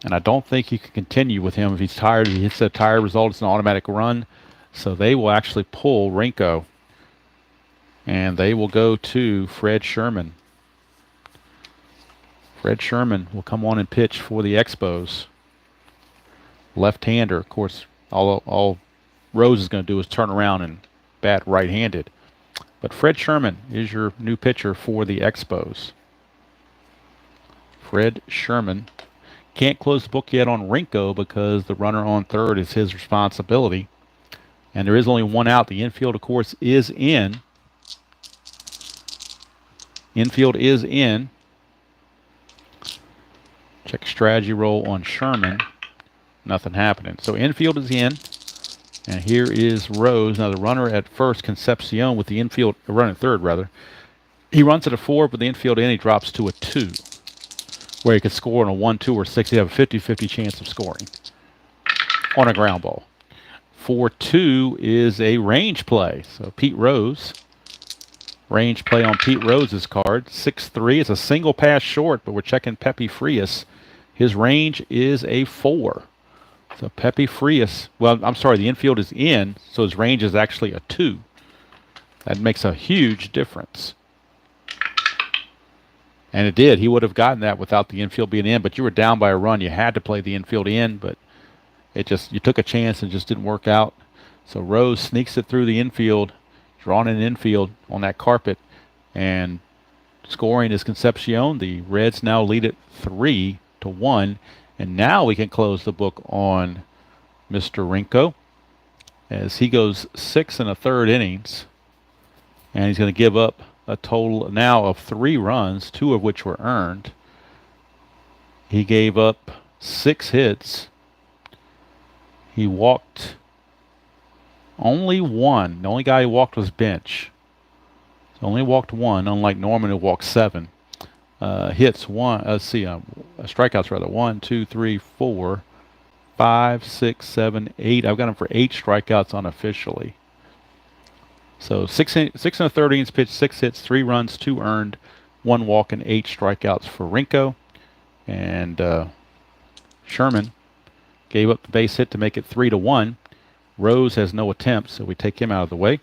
And I don't think you can continue with him if he's tired. If he hits a tired result, it's an automatic run. So they will actually pull Rinko. And they will go to Fred Sherman. Fred Sherman will come on and pitch for the Expos. Left-hander. Of course, all Rose is going to do is turn around and bat right-handed. But Fred Sherman is your new pitcher for the Expos. Fred Sherman. Can't close the book yet on Rinko because the runner on third is his responsibility. And there is only one out. The infield, of course, is in. Infield is in. Check strategy roll on Sherman. Nothing happening. So infield is in. And here is Rose. Now the runner at first, Concepcion, with the infield, runner at third rather. He runs at a 4, but the infield in, he drops to a 2. Where he could score on a 1, 2, or 6. He'd have a 50-50 chance of scoring on a ground ball. 4-2 is a range play. So Pete Rose, range play on Pete Rose's card. 6-3 is a single pass short, but we're checking Pepe Frias. His range is a 4. So Pepe Frias, well, I'm sorry, the infield is in, so his range is actually a 2. That makes a huge difference. And it did. He would have gotten that without the infield being in, but you were down by a run. You had to play the infield in, but it just, you took a chance and just didn't work out. So Rose sneaks it through the infield, drawn in infield on that carpet, and scoring is Concepcion. The Reds now lead it 3-1, and now we can close the book on Mr. Rinko as he goes 6 1/3 innings, and he's going to give up a total now of 3 runs, 2 of which were earned. He gave up 6 hits. He walked only 1. The only guy he walked was Bench. So only walked 1, unlike Norman who walked 7. Hits 1. Strikeouts rather. 1, 2, 3, 4, 5, 6, 7, 8. I've got him for 8 strikeouts unofficially. So 6 1/3 innings pitched, 6 hits, 3 runs, 2 earned, 1 walk, and 8 strikeouts for Rinko. And Sherman gave up the base hit to make it 3-1. Rose has no attempts, so we take him out of the way.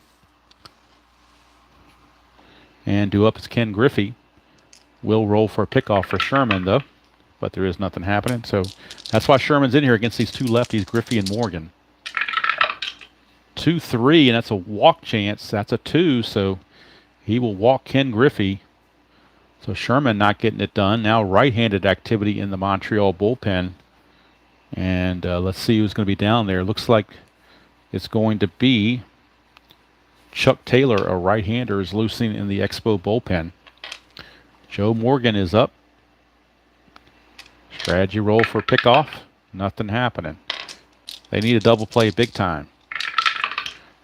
And due up is Ken Griffey. Will roll for a pickoff for Sherman, though. But there is nothing happening. So that's why Sherman's in here against these 2 lefties, Griffey and Morgan. 2-3, and that's a walk chance. That's a 2, so he will walk Ken Griffey. So Sherman not getting it done. Now right-handed activity in the Montreal bullpen. And let's see who's going to be down there. Looks like it's going to be Chuck Taylor, a right-hander, is loosing in the Expo bullpen. Joe Morgan is up. Strategy roll for pickoff. Nothing happening. They need a double play big time.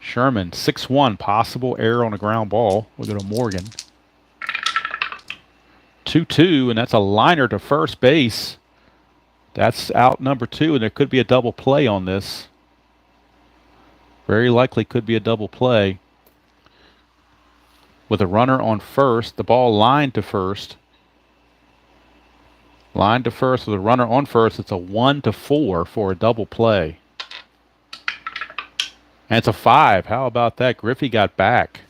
Sherman, 6-1, possible error on a ground ball. We'll go to Morgan. 2-2, and that's a liner to first base. That's out number 2, and there could be a double play on this. Very likely could be a double play. With a runner on first, the ball lined to first. Lined to first with a runner on first. It's a 1-4 for a double play. And it's a 5. How about that? Griffey got back.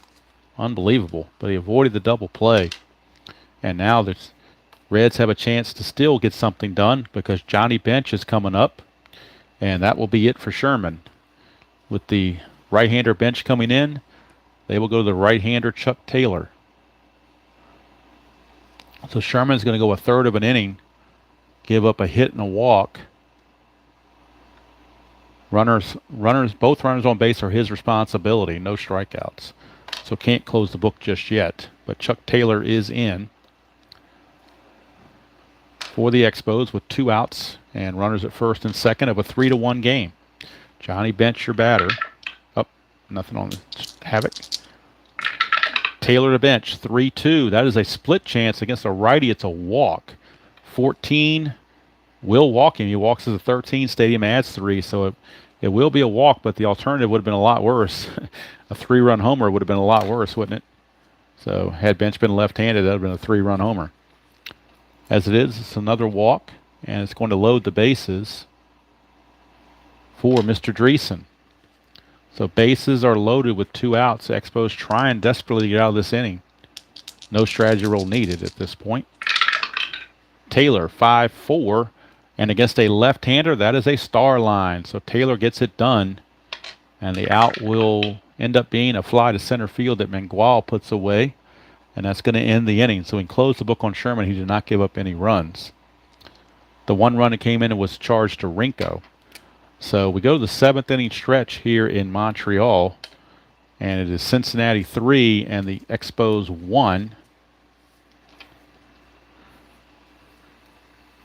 Unbelievable. But he avoided the double play. And now the Reds have a chance to still get something done because Johnny Bench is coming up. And that will be it for Sherman. With the right-hander Bench coming in, they will go to the right-hander Chuck Taylor. So Sherman's going to go 1/3 of an inning, give up a hit and a walk. Both runners on base are his responsibility. No strikeouts. So can't close the book just yet. But Chuck Taylor is in. for the Expos with 2 outs and runners at first and second of a 3-1 game. Johnny Bench, your batter. Oh, nothing on the Havoc. Taylor to bench, 3-2. That is a split chance against a righty. It's a walk. 14 will walk him. He walks as a 13. Stadium adds 3, so it will be a walk, but the alternative would have been a lot worse. A 3-run homer would have been a lot worse, wouldn't it? So had Bench been left-handed, that would have been a 3-run homer. As it is, it's another walk, and it's going to load the bases for Mr. Dreesen. So bases are loaded with 2 outs. Expos trying desperately to get out of this inning. No strategy role needed at this point. Taylor, 5-4. And against a left-hander, that is a star line. So Taylor gets it done. And the out will end up being a fly to center field that Mangual puts away. And that's going to end the inning. So he closed the book on Sherman. He did not give up any runs. The 1 run that came in was charged to Rinko. So we go to the 7th inning stretch here in Montreal. And it is Cincinnati 3 and the Expos 1.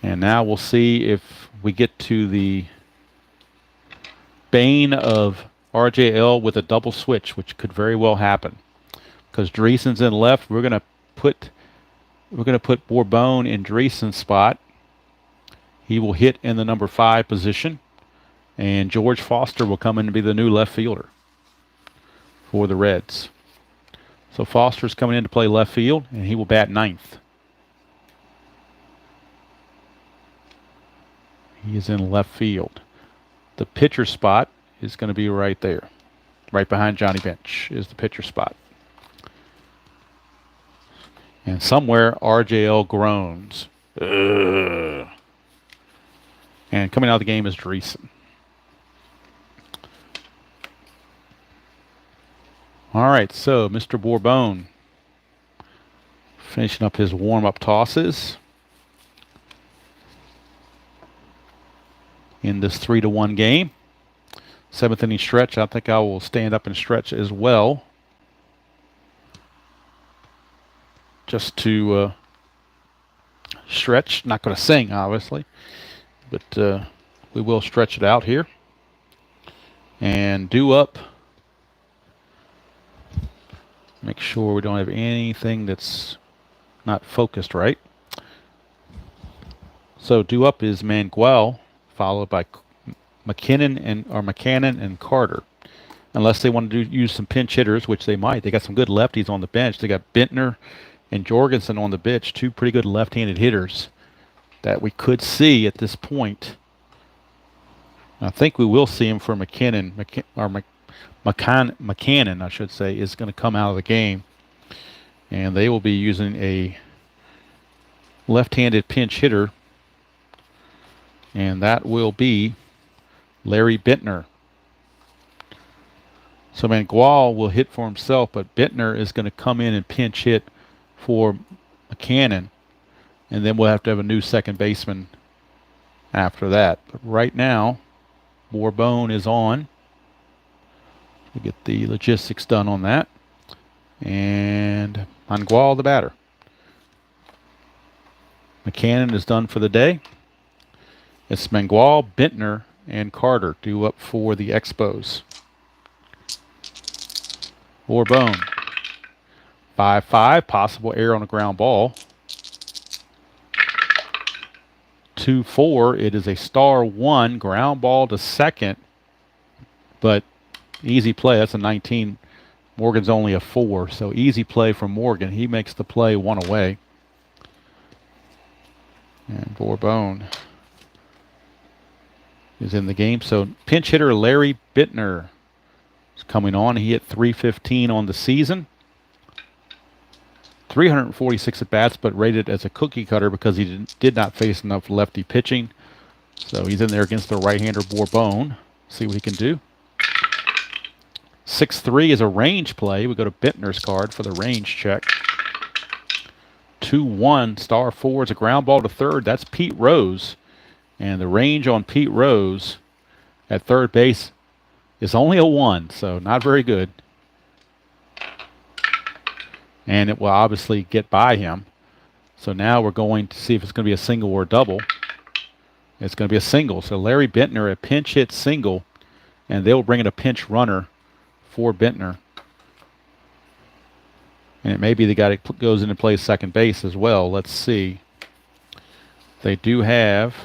And now we'll see if we get to the bane of RJL with a double switch, which could very well happen. Because Dreesen's in left, we're gonna put Bourbon in Dreesen's spot. He will hit in the number 5 position, and George Foster will come in to be the new left fielder for the Reds. So Foster's coming in to play left field, and he will bat 9th. He is in left field. The pitcher spot is going to be right there. Right behind Johnny Bench is the pitcher spot. And somewhere RJL groans. Ugh. And coming out of the game is Dreesen. All right, so Mr. Bourbon finishing up his warm-up tosses in this 3-1 game. 7th inning stretch. I think I will stand up and stretch as well, just to stretch. Not going to sing, obviously, but we will stretch it out here. And do up. Make sure we don't have anything that's not focused right. So do up is Mangual, followed by McKinnon and Carter. Unless they want to use some pinch hitters, which they might. They got some good lefties on the bench. They got Bentner and Jorgensen on the bench, 2 pretty good left-handed hitters that we could see at this point. I think we will see him for McKinnon, I should say, is going to come out of the game. And they will be using a left-handed pinch hitter, and that will be Larry Bentner. So Mangual will hit for himself, but Bentner is going to come in and pinch hit for McCannon, and then we'll have to have a new second baseman after that. But right now, Bourbon is on. We'll get the logistics done on that. And Mangual, the batter. McCannon is done for the day. It's Mangual, Bentner, and Carter due up for the Expos. Bourbon. 5-5, possible error on a ground ball. 2-4, it is a star 1, ground ball to second, but easy play. That's a 19. Morgan's only a 4, so easy play from Morgan. He makes the play 1 away. And Bourbon is in the game. So pinch hitter Larry Bentner is coming on. He hit .315 on the season. 346 at-bats, but rated as a cookie cutter because he did not face enough lefty pitching. So he's in there against the right-hander Bourbon. See what he can do. 6-3 is a range play. We go to Bentner's card for the range check. 2-1, star 4 is a ground ball to third. That's Pete Rose. And the range on Pete Rose at third base is only a 1, so not very good. And it will obviously get by him. So now we're going to see if it's going to be a single or a double. It's going to be a single. So Larry Bentner, a pinch hit single, and they'll bring in a pinch runner for Bentner. And it may be the guy that goes in and plays second base as well. Let's see. They do have,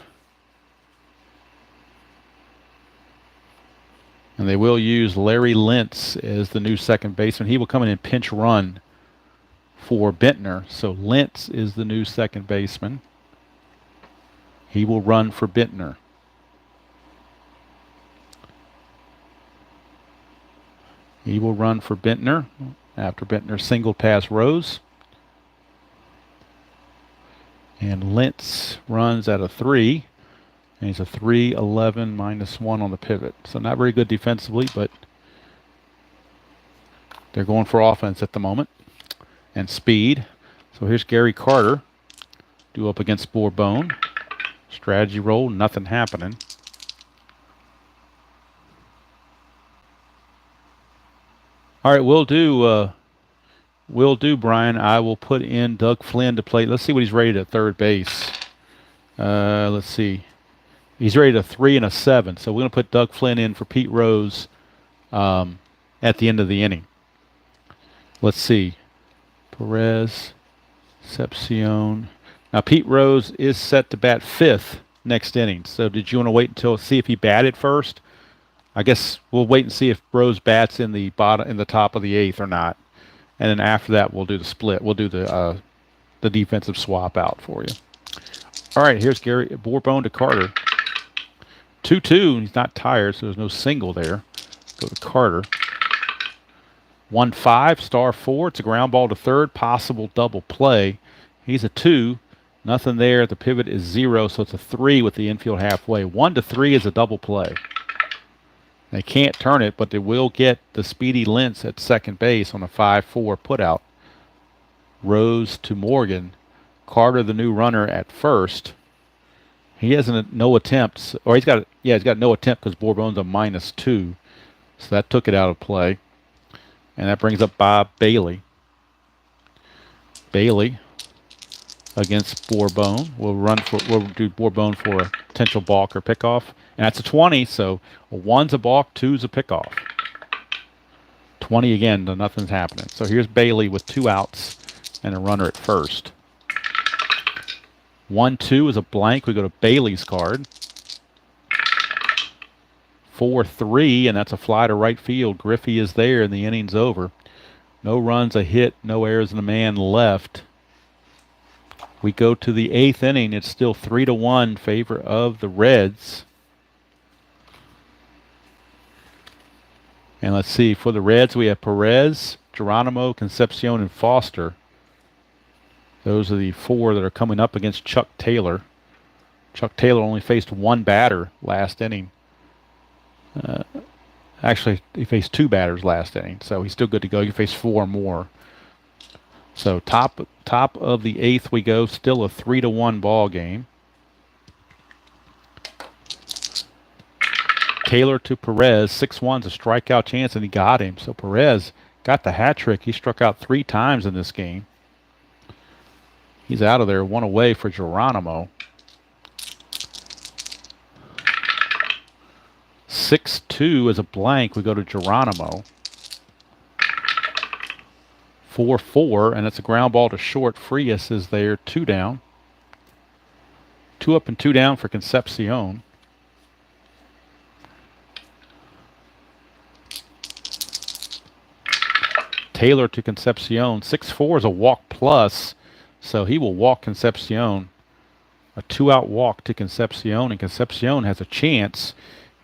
and they will use Larry Lentz as the new second baseman. He will come in and pinch run for Bentner. So Lentz is the new second baseman. He will run for Bentner. He will run for Bentner after Bentner singled past Rose. And Lentz runs at a 3. And he's a 3-11 -1 on the pivot. So not very good defensively, but they're going for offense at the moment. And speed. So here's Gary Carter. Due up against Bourbon. Strategy roll, nothing happening. All right, we'll do, Brian. I will put in Doug Flynn to play. Let's see what he's rated at third base. Let's see. He's rated a 3 and a 7. So we're going to put Doug Flynn in for Pete Rose at the end of the inning. Let's see. Perez, Concepcion. Now, Pete Rose is set to bat 5th next inning. So did you want to wait until see if he batted first? I guess we'll wait and see if Rose bats in the top of the 8th or not. And then after that, we'll do the split. We'll do the defensive swap out for you. All right, here's Gary Bourbon to Carter. 2-2. He's not tired, so there's no single there. Go to Carter. 1-5, star 4. It's a ground ball to third. Possible double play. He's a 2. Nothing there. The pivot is 0, so it's a 3 with the infield halfway. 1-3 is a double play. They can't turn it, but they will get the speedy Lentz at second base on a 5-4 putout. Rose to Morgan. Carter, the new runner, at first. He has no attempts, or he's got no attempt because Bourbon's a -2, so that took it out of play. And that brings up Bob Bailey. Bailey against Bourbon. We'll do Bourbon for a potential balk or pickoff. And that's a 20, so a 1's a balk, 2's a pickoff. 20 again, though nothing's happening. So here's Bailey with 2 outs and a runner at first. 1-2 is a blank. We go to Bailey's card. 4-3, and that's a fly to right field. Griffey is there, and the inning's over. No runs, a hit, no errors, and a man left. We go to the 8th inning. It's still 3-1 in favor of the Reds. And let's see, for the Reds, we have Perez, Geronimo, Concepcion, and Foster. Those are the 4 that are coming up against Chuck Taylor. Chuck Taylor only faced 1 batter last inning. Actually, he faced 2 batters last inning, so he's still good to go. You face 4 more. So top of the 8th we go, still a 3-1 ball game. Taylor to Perez, 6-1's a strikeout chance, and he got him. So Perez got the hat trick. He struck out 3 times in this game. He's out of there, 1 away for Geronimo. 6-2 is a blank. We go to Geronimo. 4-4, and it's a ground ball to short. Frias is there, 2 down. 2 up and 2 down for Concepcion. Taylor to Concepcion. 6-4 is a walk plus, so he will walk Concepcion. A 2-out walk to Concepcion, and Concepcion has a chance.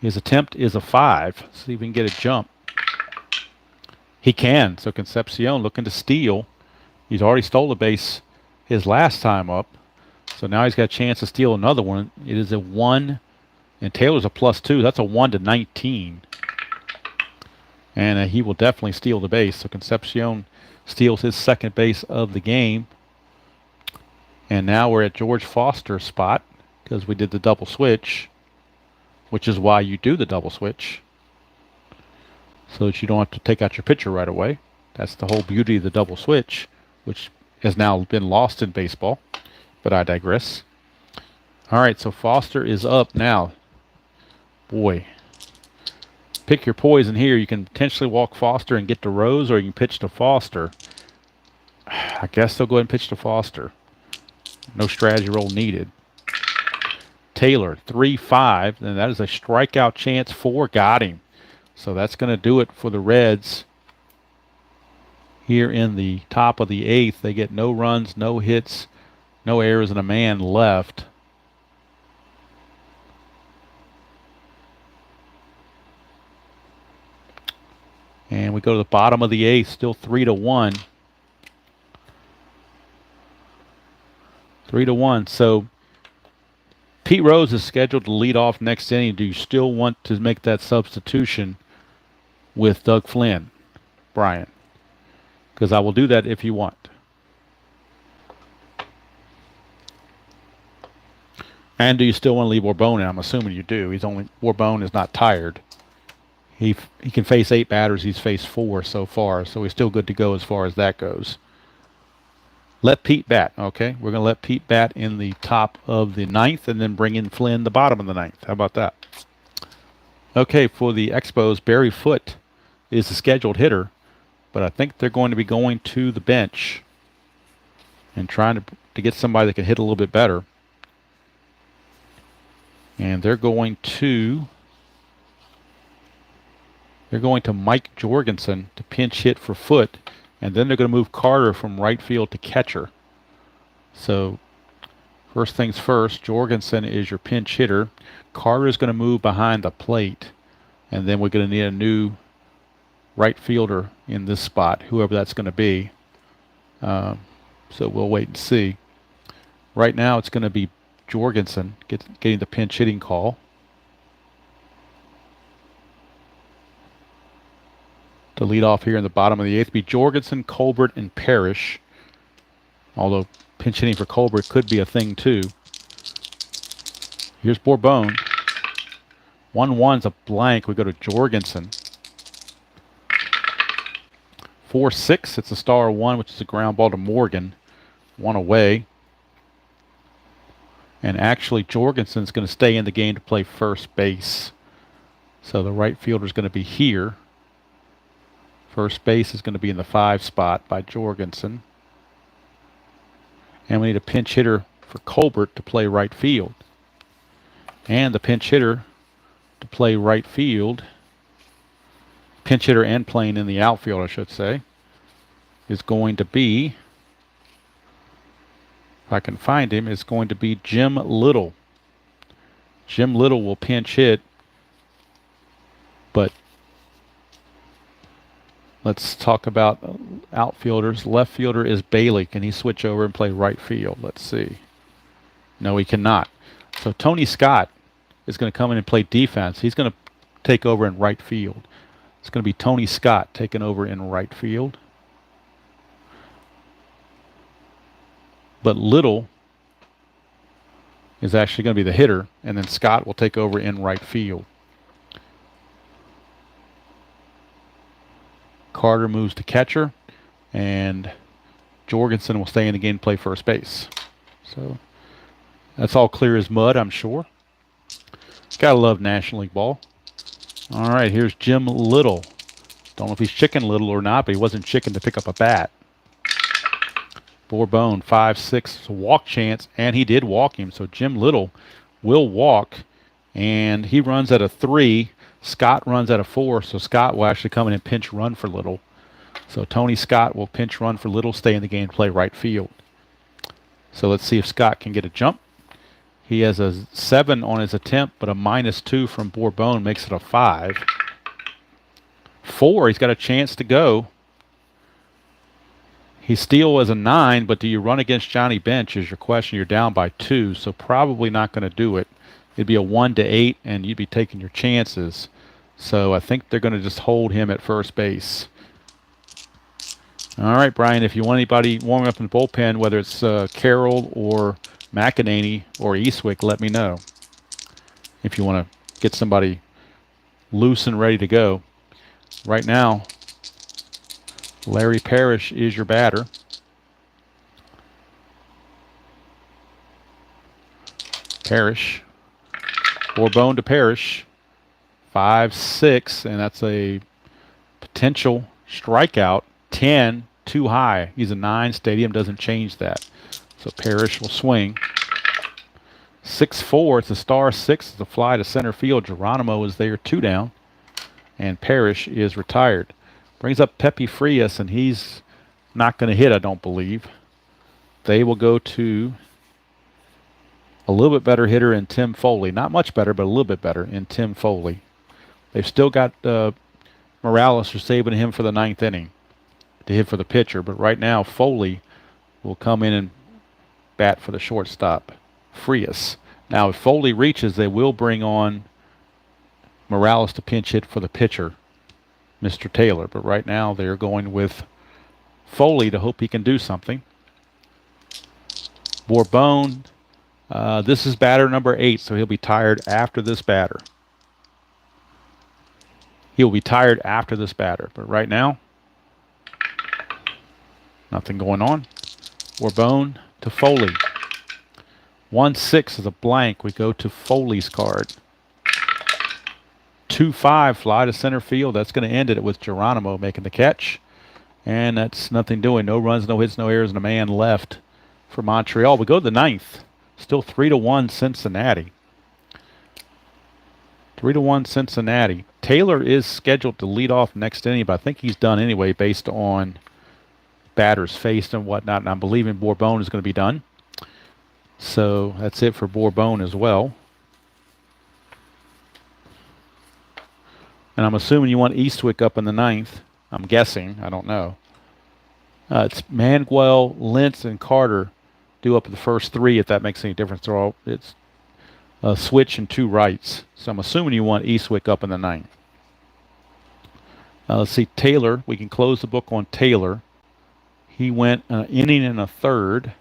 His attempt is a 5. See if we can get a jump. He can. So Concepcion looking to steal. He's already stole a base his last time up. So now he's got a chance to steal another one. It is a 1, and Taylor's a +2. That's a 1-19. And he will definitely steal the base. So Concepcion steals his second base of the game. And now we're at George Foster's spot because we did the double switch, which is why you do the double switch, so that you don't have to take out your pitcher right away. That's the whole beauty of the double switch, which has now been lost in baseball. but I digress. All right, so Foster is up now. Boy, pick your poison here. You can potentially walk Foster and get to Rose, or you can pitch to Foster. I guess they'll go ahead and pitch to Foster. No strategy roll needed. Taylor, 3-5, and that is a strikeout chance. 4 got him. So that's going to do it for the Reds. Here in the top of the 8th, they get no runs, no hits, no errors, and a man left. And we go to the bottom of the 8th, still 3-1. 3-1. So Pete Rose is scheduled to lead off next inning. Do you still want to make that substitution with Doug Flynn, Brian? Because I will do that if you want. And do you still want to leave Borbone in? I'm assuming you do. Borbone is not tired. He can face 8 batters. He's faced 4 so far, so he's still good to go as far as that goes. Let Pete bat, okay? We're going to let Pete bat in the top of the 9th and then bring in Flynn the bottom of the 9th. How about that? Okay, for the Expos, Barry Foote is the scheduled hitter, but I think they're going to be going to the bench and trying to get somebody that can hit a little bit better. And they're going to Mike Jorgensen to pinch hit for Foote. And then they're going to move Carter from right field to catcher. So first things first, Jorgensen is your pinch hitter. Carter is going to move behind the plate. And then we're going to need a new right fielder in this spot, whoever that's going to be. So we'll wait and see. Right now it's going to be Jorgensen getting the pinch hitting call. To lead off here in the bottom of the 8th, be Jorgensen, Colbert, and Parrish. Although pinch hitting for Colbert could be a thing too. Here's Borbone. 1-1's a blank. We go to Jorgensen. 4-6, it's a star 1, which is a ground ball to Morgan. 1 away. And actually, Jorgensen's going to stay in the game to play first base. So the right fielder is going to be here. First base is going to be in the 5 spot by Jorgensen. And we need a pinch hitter for Colbert to play right field. And the pinch hitter to play right field, pinch hitter and playing in the outfield, I should say, is going to be, if I can find him, is going to be Jim Little. Jim Little will pinch hit, but let's talk about outfielders. Left fielder is Bailey. Can he switch over and play right field? Let's see. No, he cannot. So Tony Scott is going to come in and play defense. He's going to take over in right field. It's going to be Tony Scott taking over in right field. But Little is actually going to be the hitter, and then Scott will take over in right field. Carter moves to catcher, and Jorgensen will stay in the game and play first base. So that's all clear as mud, I'm sure. Gotta love National League ball. All right, here's Jim Little. Don't know if he's Chicken Little or not, but he wasn't chicken to pick up a bat. Borbone, 5-6, walk chance, and he did walk him. So Jim Little will walk, and he runs at a 3. Scott runs at a 4, so Scott will actually come in and pinch run for Little. So Tony Scott will pinch run for Little, stay in the game, play right field. So let's see if Scott can get a jump. He has a 7 on his attempt, but a -2 from Borbone makes it a 5. 4, he's got a chance to go. He still is a 9, but do you run against Johnny Bench is your question. You're down by 2, so probably not going to do it. It'd be a 1-8, and you'd be taking your chances. So I think they're going to just hold him at first base. All right, Brian, if you want anybody warming up in the bullpen, whether it's Carroll or McEnany or Eastwick, let me know. If you want to get somebody loose and ready to go. Right now, Larry Parrish is your batter. Parrish. Bourbon to Parrish. 5-6, and that's a potential strikeout. 10, too high. He's a 9. Stadium doesn't change that. So Parrish will swing. 6-4. It's a star 6. It's a fly to center field. Geronimo is there, 2 down. And Parrish is retired. Brings up Pepe Frias, and he's not going to hit, I don't believe. They will go to a little bit better hitter in Tim Foley. Not much better, but a little bit better in Tim Foley. They've still got Morales or saving him for the 9th inning to hit for the pitcher. But right now, Foley will come in and bat for the shortstop, Frias. Now, if Foley reaches, they will bring on Morales to pinch hit for the pitcher, Mr. Taylor. But right now, they're going with Foley to hope he can do something. Bourbon, this is batter number 8, so he'll be tired after this batter. He'll be tired after this batter. But right now, nothing going on. Bourbon to Foley. 1-6 is a blank. We go to Foley's card. 2-5, fly to center field. That's going to end it with Geronimo making the catch. And that's nothing doing. No runs, no hits, no errors, and a man left for Montreal. We go to the 9th. Still 3-1 Cincinnati. 3-1 Cincinnati. Taylor is scheduled to lead off next inning, but I think he's done anyway based on batters faced and whatnot. And I'm believing Bourbon is going to be done. So that's it for Bourbon as well. And I'm assuming you want Eastwick up in the 9th. I'm guessing. I don't know. It's Manuel, Lentz, and Carter due up at the first 3, if that makes any difference. It's a switch and 2 rights. So I'm assuming you want Eastwick up in the 9th. Let's see, Taylor. We can close the book on Taylor. He went an inning and a third,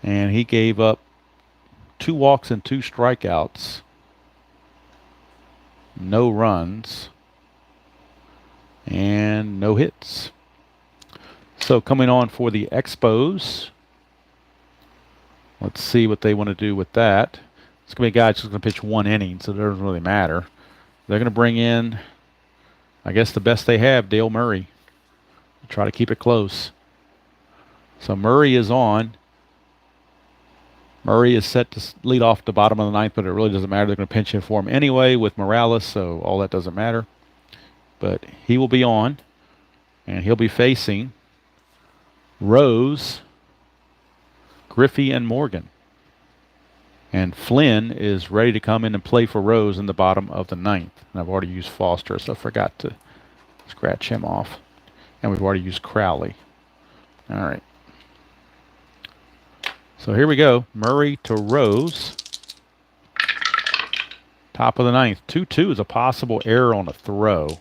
and he gave up 2 walks and 2 strikeouts. No runs. And no hits. So coming on for the Expos. Let's see what they want to do with that. It's going to be a guy just going to pitch 1 inning, so it doesn't really matter. They're going to bring in, I guess, the best they have, Dale Murray. Try to keep it close. So Murray is on. Murray is set to lead off the bottom of the 9th, but it really doesn't matter. They're going to pinch hit for him anyway with Morales, so all that doesn't matter. But he will be on, and he'll be facing Rose, Griffey, and Morgan. And Flynn is ready to come in and play for Rose in the bottom of the 9th. And I've already used Foster, so I forgot to scratch him off. And we've already used Crowley. All right. So here we go. Murray to Rose. Top of the 9th. 2-2 is a possible error on a throw.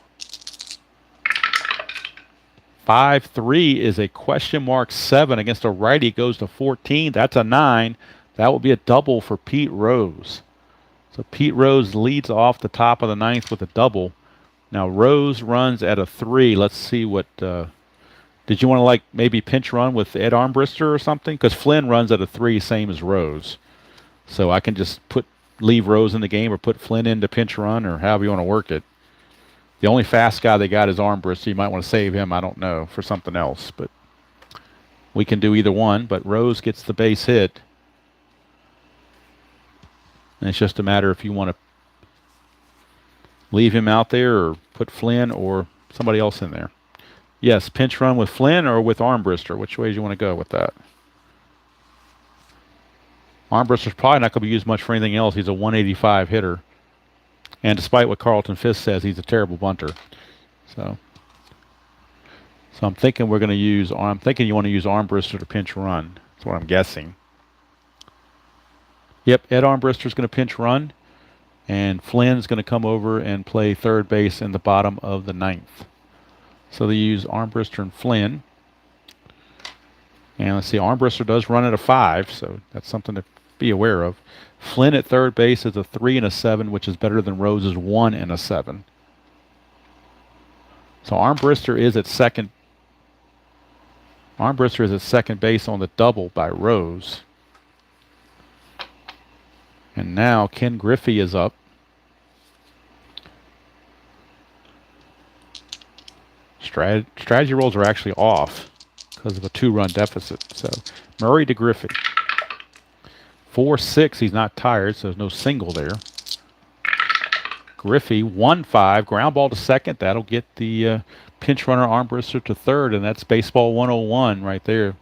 5-3 is a question mark 7 against a righty. Goes to 14. That's a 9. That will be a double for Pete Rose. So Pete Rose leads off the top of the 9th with a double. Now Rose runs at a 3. Let's see what... did you want to like maybe pinch run with Ed Armbrister or something? Because Flynn runs at a 3, same as Rose. So I can just leave Rose in the game or put Flynn in to pinch run or however you want to work it. The only fast guy they got is Armbrister. You might want to save him, I don't know, for something else. But we can do either one. But Rose gets the base hit. And it's just a matter if you want to leave him out there or put Flynn or somebody else in there. Yes, pinch run with Flynn or with Armbrister. Which way do you want to go with that? Armbrister's probably not going to be used much for anything else. He's a 185 hitter. And despite what Carlton Fisk says, he's a terrible bunter. So I'm thinking we're going to use, I'm thinking you want to use Armbrister to pinch run. That's what I'm guessing. Yep, Ed Armbrister's going to pinch run. And Flynn's going to come over and play third base in the bottom of the 9th. So they use Armbrister and Flynn. And let's see, Armbrister does run at a 5, so that's something to be aware of. Flynn at third base is a 3 and a 7, which is better than Rose's 1 and a 7. So Armbrister is at second. Armbrister is at second base on the double by Rose. And now Ken Griffey is up. Strategy rolls are actually off because of a 2-run deficit. So Murray to Griffey. 4-6, he's not tired, so there's no single there. Griffey, 1-5, ground ball to second. That'll get the pinch runner Armbruster to third, and that's baseball 101 right there.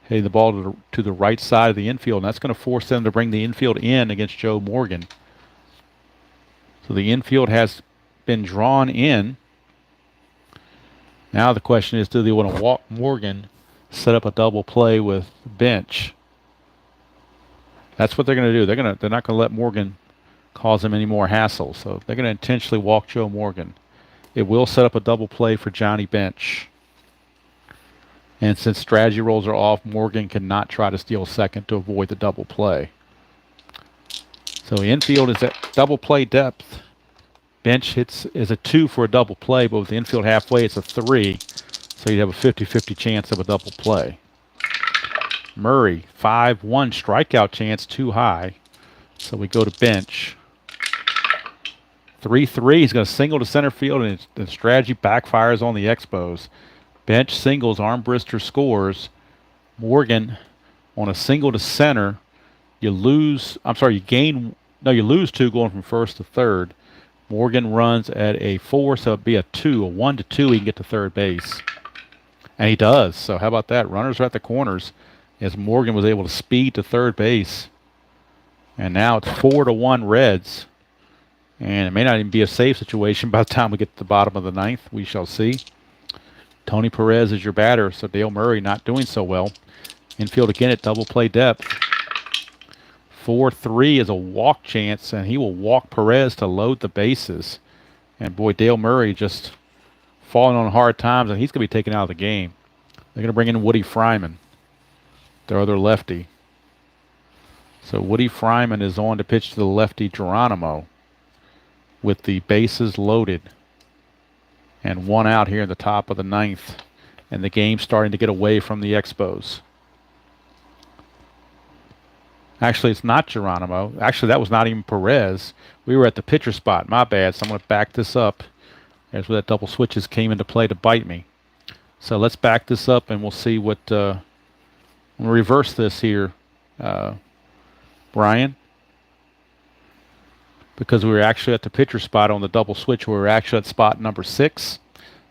Hitting the ball to the right side of the infield, and that's going to force them to bring the infield in against Joe Morgan. So the infield has been drawn in. Now the question is, do they want to walk Morgan, set up a double play with Bench? That's what they're going to do. They're not going to let Morgan cause them any more hassle. So they're going to intentionally walk Joe Morgan. It will set up a double play for Johnny Bench. And since strategy rolls are off, Morgan cannot try to steal second to avoid the double play. So the infield is at double play depth. Bench is a 2 for a double play, but with the infield halfway, it's a 3. So you have a 50-50 chance of a double play. Murray, 5-1 strikeout chance, too high. So we go to Bench. 3-3, he's going to single to center field, and the strategy backfires on the Expos. Bench singles, Armbruster scores. Morgan on a single to center. You lose 2 going from first to third. Morgan runs at a 4, so it'd be a 2. A 1-2, he can get to third base. And he does. So how about that? Runners are at the corners as Morgan was able to speed to third base. And now it's 4-1 Reds. And it may not even be a safe situation by the time we get to the bottom of the ninth. We shall see. Tony Perez is your batter, so Dale Murray not doing so well. Infield again at double play depth. 4-3 is a walk chance, and he will walk Perez to load the bases. And boy, Dale Murray just falling on hard times, and he's going to be taken out of the game. They're going to bring in Woody Fryman, their other lefty. So Woody Fryman is on to pitch to the lefty Geronimo with the bases loaded. And 1 out here in the top of the ninth. And the game's starting to get away from the Expos. Actually, it's not Geronimo. Actually, that was not even Perez. We were at the pitcher spot. My bad. So I'm going to back this up. There's where that double switches came into play to bite me. So let's back this up and we'll see what... I'm going to reverse this here, Brian. Because we were actually at the pitcher spot on the double switch. We were actually at spot number 6.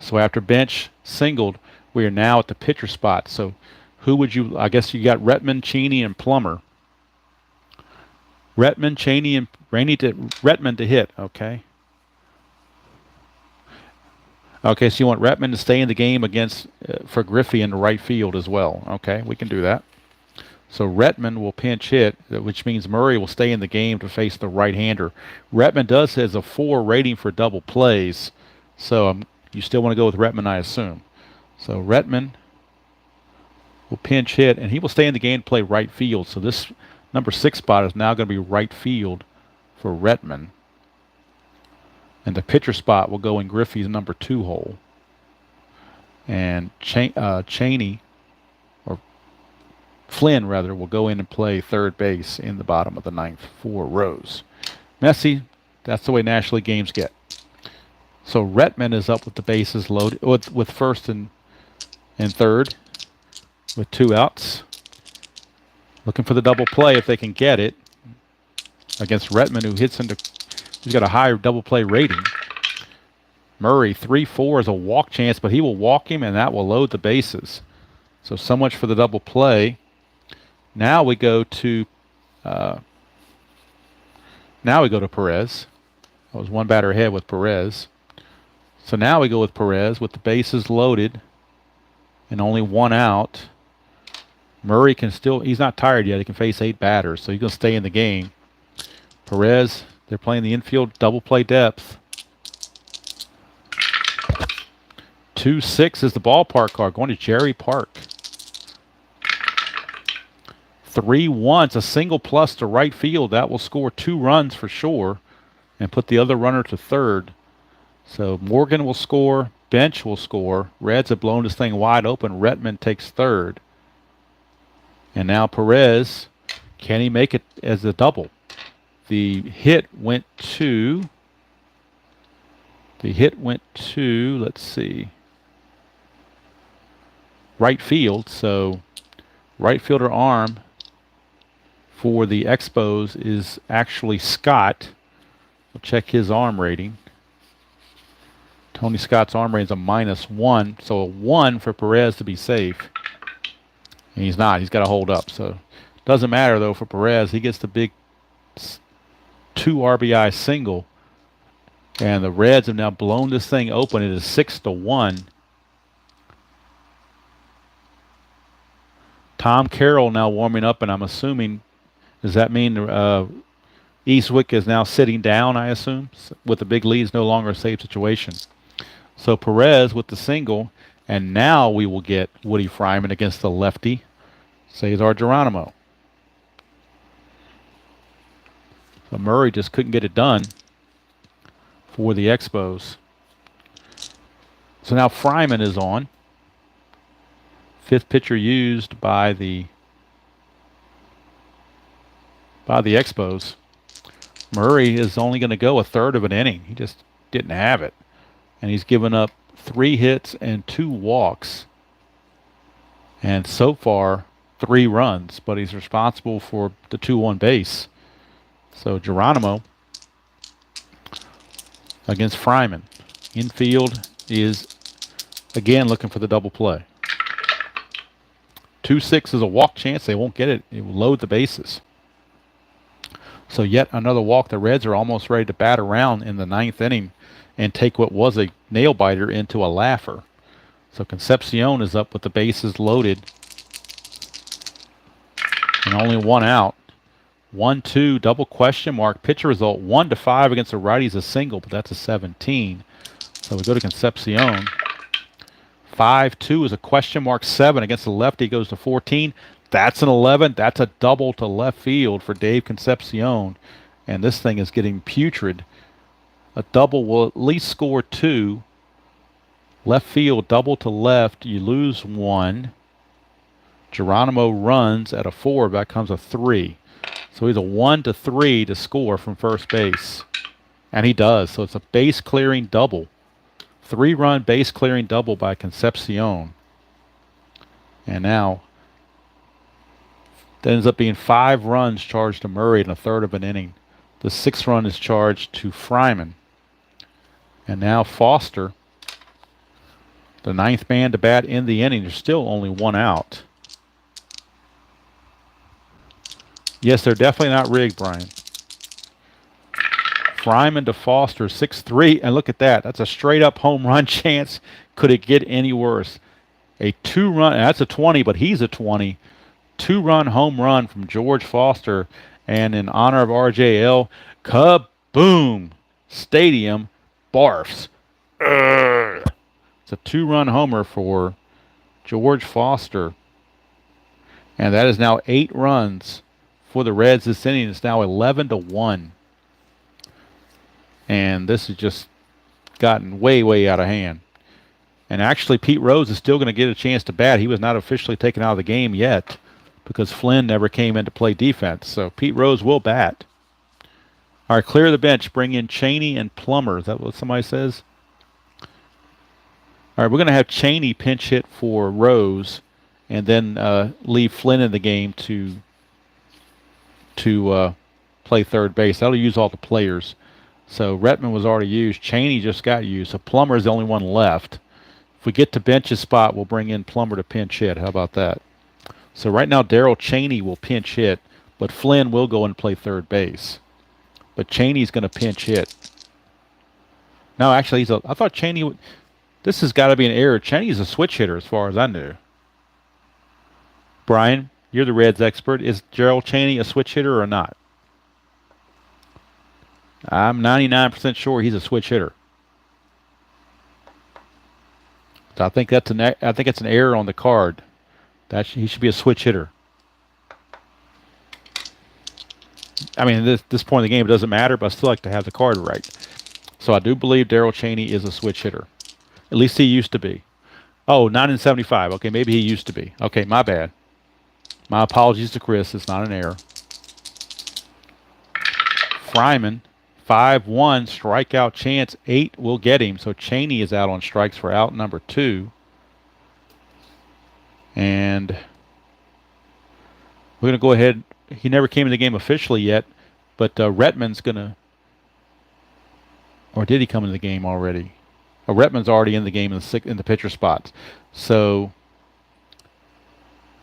So after Bench singled, we are now at the pitcher spot. So who would you... I guess you got Retman, Cheney, and Plummer. Retman, Cheney, and Retman to hit. Okay. Okay, so you want Retman to stay in the game against for Griffey in the right field as well. Okay, we can do that. So Retman will pinch hit, which means Murray will stay in the game to face the right-hander. Retman has a 4 rating for double plays, so you still want to go with Retman, I assume. So Retman will pinch hit, and he will stay in the game to play right field. So this number 6 spot is now going to be right field for Retman. And the pitcher spot will go in Griffey's number 2 hole. And Cheney, or Flynn rather, will go in and play third base in the bottom of the ninth for Rose. Messy, that's the way National League games get. So Retman is up with the bases loaded, with first and third, with 2 outs. Looking for the double play if they can get it against Retman, who's got a higher double play rating. Murray, 3-4 is a walk chance, but he will walk him, and that will load the bases. So much for the double play. Now we go to Perez. I was 1 batter ahead with Perez. So now we go with Perez with the bases loaded and only 1 out. Murray can still, he's not tired yet. He can face 8 batters, so he's going to stay in the game. Perez, they're playing the infield double play depth. 2-6 is the ballpark card, going to Jerry Park. 3-1, it's a single plus to right field. That will score 2 runs for sure and put the other runner to third. So Morgan will score, Bench will score. Reds have blown this thing wide open. Retman takes third. And now Perez, can he make it as a double? The hit went to, let's see, right field. So right fielder arm for the Expos is actually Scott. We'll check his arm rating. Tony Scott's arm rating is a -1, so a 1 for Perez to be safe. And he's not. He's got to hold up. So doesn't matter, though, for Perez. He gets the big 2 RBI single. And the Reds have now blown this thing open. It is 6-1. Tom Carroll now warming up, and I'm assuming, does that mean Eastwick is now sitting down, I assume? With the big lead, is no longer a safe situation. So Perez with the single, and now we will get Woody Fryman against the lefty, Cesar Geronimo. So Murray just couldn't get it done for the Expos. So now Fryman is on. 5th pitcher used by the Expos. Murray is only going to go a third of an inning. He just didn't have it. And he's given up 3 hits and 2 walks. And so far, 3 runs, but he's responsible for the 2 on base. So Geronimo against Fryman. Infield is again looking for the double play. 2-6 is a walk chance. They won't get it. It will load the bases. So yet another walk. The Reds are almost ready to bat around in the 9th inning and take what was a nail-biter into a laugher. So Concepcion is up with the bases loaded and only 1 out. 1-2, double question mark. Pitcher result 1-5 against the righties, a single, but that's a 17. So we go to Concepcion. 5-2 is a question mark. 7 against the lefty, goes to 14. That's an 11. That's a double to left field for Dave Concepcion. And this thing is getting putrid. A double will at least score 2. Left field, double to left. You lose 1. Geronimo runs at a 4. That comes a 3. So he's a 1-3 to score from first base. And he does. So it's a base clearing double. 3-run base clearing double by Concepcion. And now that ends up being 5 runs charged to Murray in a third of an inning. The 6th run is charged to Fryman. And now Foster, the 9th man to bat in the inning. There's still only 1 out. Yes, they're definitely not rigged, Brian. Fryman to Foster, 6-3. And look at that. That's a straight-up home run chance. Could it get any worse? A 2-run, that's a 20, but he's a 20. 2-run home run from George Foster. And in honor of RJL, kaboom! Stadium barfs. Urgh. It's a 2-run homer for George Foster. And that is now 8 runs for the Reds this inning. It's now 11-1. And this has just gotten way, way out of hand. And actually, Pete Rose is still going to get a chance to bat. He was not officially taken out of the game yet because Flynn never came in to play defense. So Pete Rose will bat. All right, clear the bench. Bring in Cheney and Plummer. Is that what somebody says? All right, we're going to have Cheney pinch hit for Rose and then leave Flynn in the game to play third base. That'll use all the players. So Retman was already used. Cheney just got used. So Plummer is the only one left. If we get to bench's spot, we'll bring in Plummer to pinch hit. How about that? So right now, Darryl Cheney will pinch hit, but Flynn will go and play third base. But Cheney's going to pinch hit. No, actually, I thought Cheney would. This has got to be an error. Cheney's a switch hitter as far as I knew. Brian, you're the Reds expert. Is Gerald Cheney a switch hitter or not? I'm 99% sure he's a switch hitter. So I think it's an error on the card. He should be a switch hitter. I mean, at this point in the game, it doesn't matter, but I still like to have the card right. So I do believe Darryl Cheney is a switch hitter. At least he used to be. Oh, 9 and 75. Okay, maybe he used to be. Okay, my bad. My apologies to Chris. It's not an error. Fryman, 5-1, strikeout chance, 8 will get him. So Cheney is out on strikes for out number 2. And we're going to go ahead. He never came in the game officially yet, but Retman's going to, or did he come in the game already? Retman's already in the game in the pitcher spot. So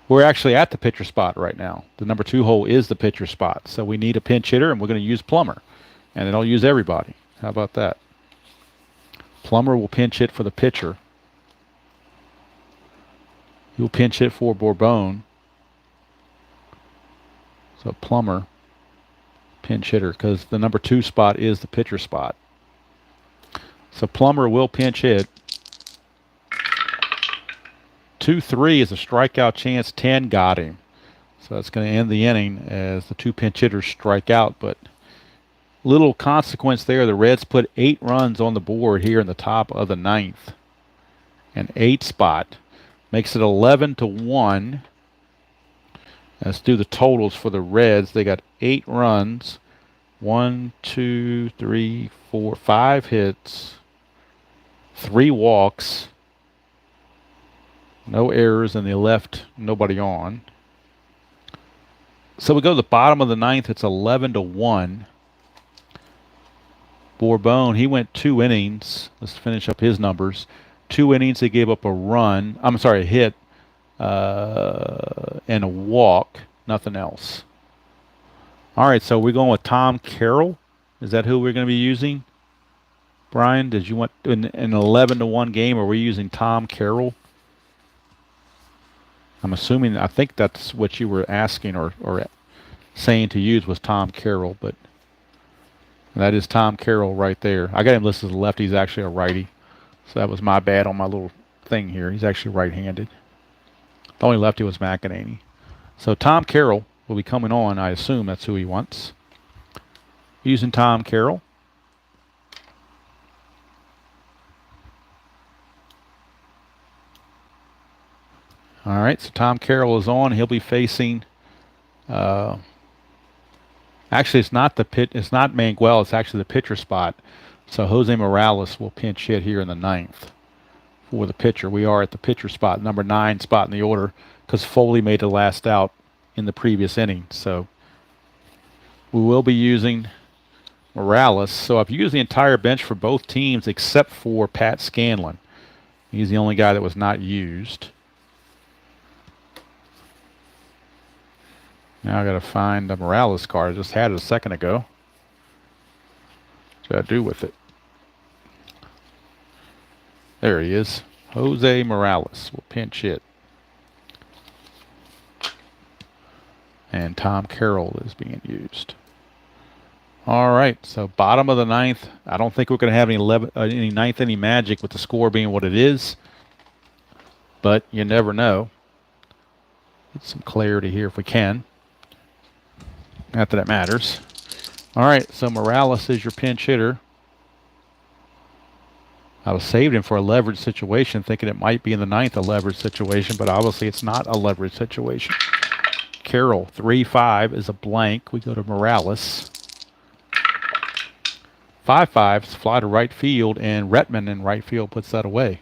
we're actually at the pitcher spot right now. The number 2 hole is the pitcher spot. So we need a pinch hitter, and we're going to use Plummer. And then I'll use everybody. How about that? Plummer will pinch hit for the pitcher. He'll pinch hit for Bourbon. So Plummer, pinch hitter, because the number 2 spot is the pitcher spot. So Plummer will pinch hit. 2-3 is a strikeout chance. 10 got him. So that's going to end the inning as the 2 pinch hitters strike out. But little consequence there. The Reds put 8 runs on the board here in the top of the 9th. An 8 spot. Makes it 11-1. Let's do the totals for the Reds. They got 8 runs. 1, 2, 3, 4, 5 hits. 3 walks. No errors, and they left nobody on. So we go to the bottom of the 9th. It's 11-1. Bourbon, he went 2 innings. Let's finish up his numbers. 2 innings, he gave up a run. I'm sorry, a hit and a walk. Nothing else. All right, so we're going with Tom Carroll. Is that who we're going to be using? Brian, did you want an 11-1 game? Or are we using Tom Carroll? I'm assuming, I think that's what you were asking or saying to use was Tom Carroll, but that is Tom Carroll right there. I got him listed as a lefty. He's actually a righty. So that was my bad on my little thing here. He's actually right-handed. The only lefty was McEnany. So Tom Carroll will be coming on. I assume that's who he wants. Using Tom Carroll. All right, so Tom Carroll is on. He'll be facing. Actually, it's not It's not Manguel. It's actually the pitcher spot. So Jose Morales will pinch hit here in the 9th for the pitcher. We are at the pitcher spot, number 9 spot in the order, because Foley made the last out in the previous inning. So we will be using Morales. So I've used the entire bench for both teams except for Pat Scanlon. He's the only guy that was not used. Now I got to find the Morales card. I just had it a second ago. What should I do with it? There he is. Jose Morales will pinch hit. And Tom Carroll is being used. All right, so bottom of the 9th. I don't think we're going to have any 9th inning magic with the score being what it is. But you never know. Get some clarity here if we can. Not that it matters. All right, so Morales is your pinch hitter. I was saved him for a leverage situation, thinking it might be in the 9th a leverage situation, but obviously it's not a leverage situation. Carroll, 3-5 is a blank. We go to Morales. 5-5 is fly to right field, and Retman in right field puts that away.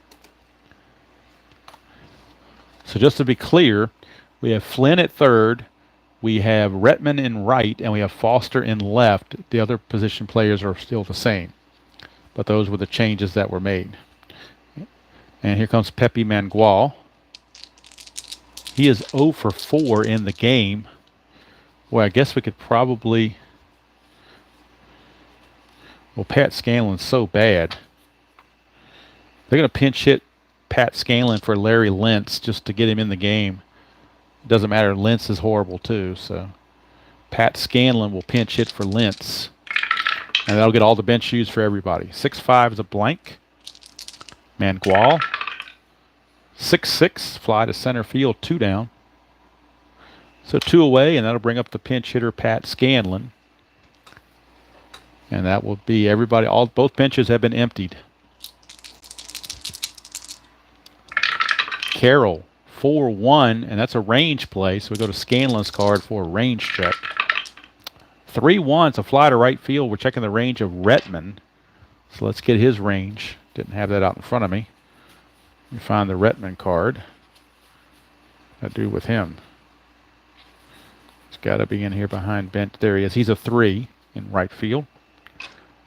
So just to be clear, we have Flynn at third. We have Retman in right, and we have Foster in left. The other position players are still the same. But those were the changes that were made. And here comes Pepe Mangual. He is 0 for 4 in the game. Well, I guess we could probably... Well, Pat Scanlon's so bad. They're going to pinch hit Pat Scanlon for Larry Lentz just to get him in the game. Doesn't matter. Lentz is horrible too. So Pat Scanlon will pinch hit for Lentz. And that'll get all the bench used for everybody. 6-5 is a blank. Mangual. 6-6, fly to center field, 2 down. So 2 away, and that'll bring up the pinch hitter, Pat Scanlon. And that will be everybody. Both benches have been emptied. Carroll, 4-1, and that's a range play. So we go to Scanlon's card for a range check. 3-1. It's a fly to right field. We're checking the range of Retman. So let's get his range. Didn't have that out in front of me. Let me find the Retman card. What do I do with him? It's got to be in here behind bench. There he is. He's a 3 in right field.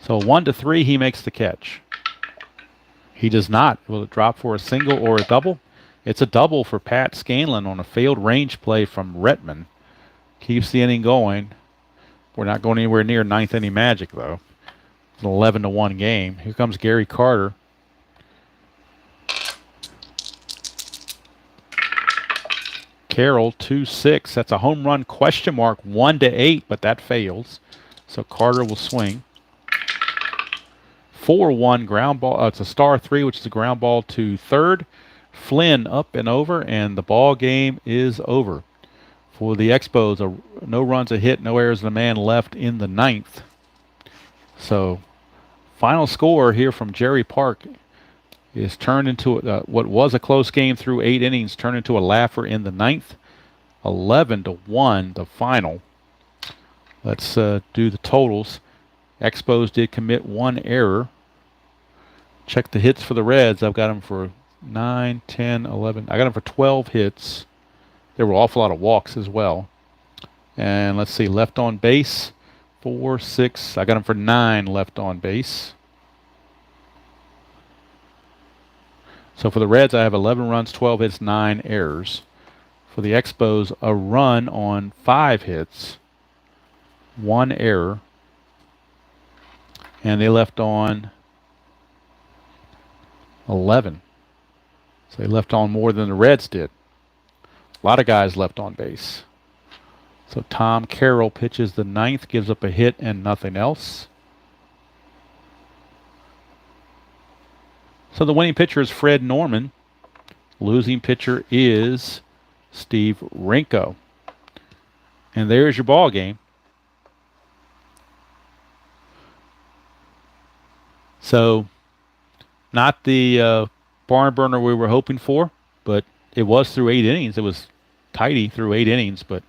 So 1-3, he makes the catch. He does not. Will it drop for a single or a double? It's a double for Pat Scanlon on a failed range play from Retman. Keeps the inning going. We're not going anywhere near ninth inning magic, though. It's an 11-1 game. Here comes Gary Carter. Carroll, 2-6. That's a home run question mark, 1-8, but that fails. So Carter will swing. 4-1 ground ball. It's a star 3, which is a ground ball to third. Flynn up and over, and the ball game is over. For the Expos, no runs, a hit, no errors, and a man left in the 9th. So, final score here from Jerry Park is turned into what was a close game through 8 innings, turned into a laugher in the 9th. 11-1, the final. Let's do the totals. Expos did commit 1 error. Check the hits for the Reds. I've got them for 9, 10, 11. I got them for 12 hits. There were an awful lot of walks as well. And let's see, left on base, 4, 6. I got them for 9 left on base. So for the Reds, I have 11 runs, 12 hits, 9 errors. For the Expos, a run on 5 hits, 1 error. And they left on 11. So they left on more than the Reds did. A lot of guys left on base. So Tom Carroll pitches the 9th, gives up a hit and nothing else. So the winning pitcher is Fred Norman. Losing pitcher is Steve Rinko. And there's your ball game. So not the barn burner we were hoping for, but it was through 8 innings. It was tidy through 8 innings, but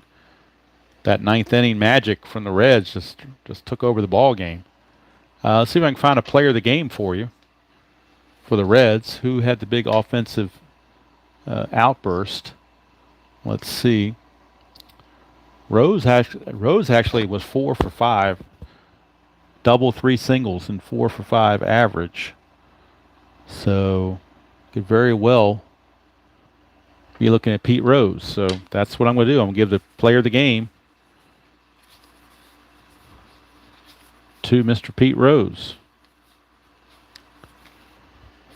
that 9th inning magic from the Reds just took over the ball game. Let's see if I can find a player of the game for you. For the Reds, who had the big offensive outburst. Let's see. Rose actually was 4 for 5. Double, 3 singles, and 4 for 5 average. So could very well be looking at Pete Rose. So that's what I'm going to do. I'm going to give the player of the game to Mr. Pete Rose.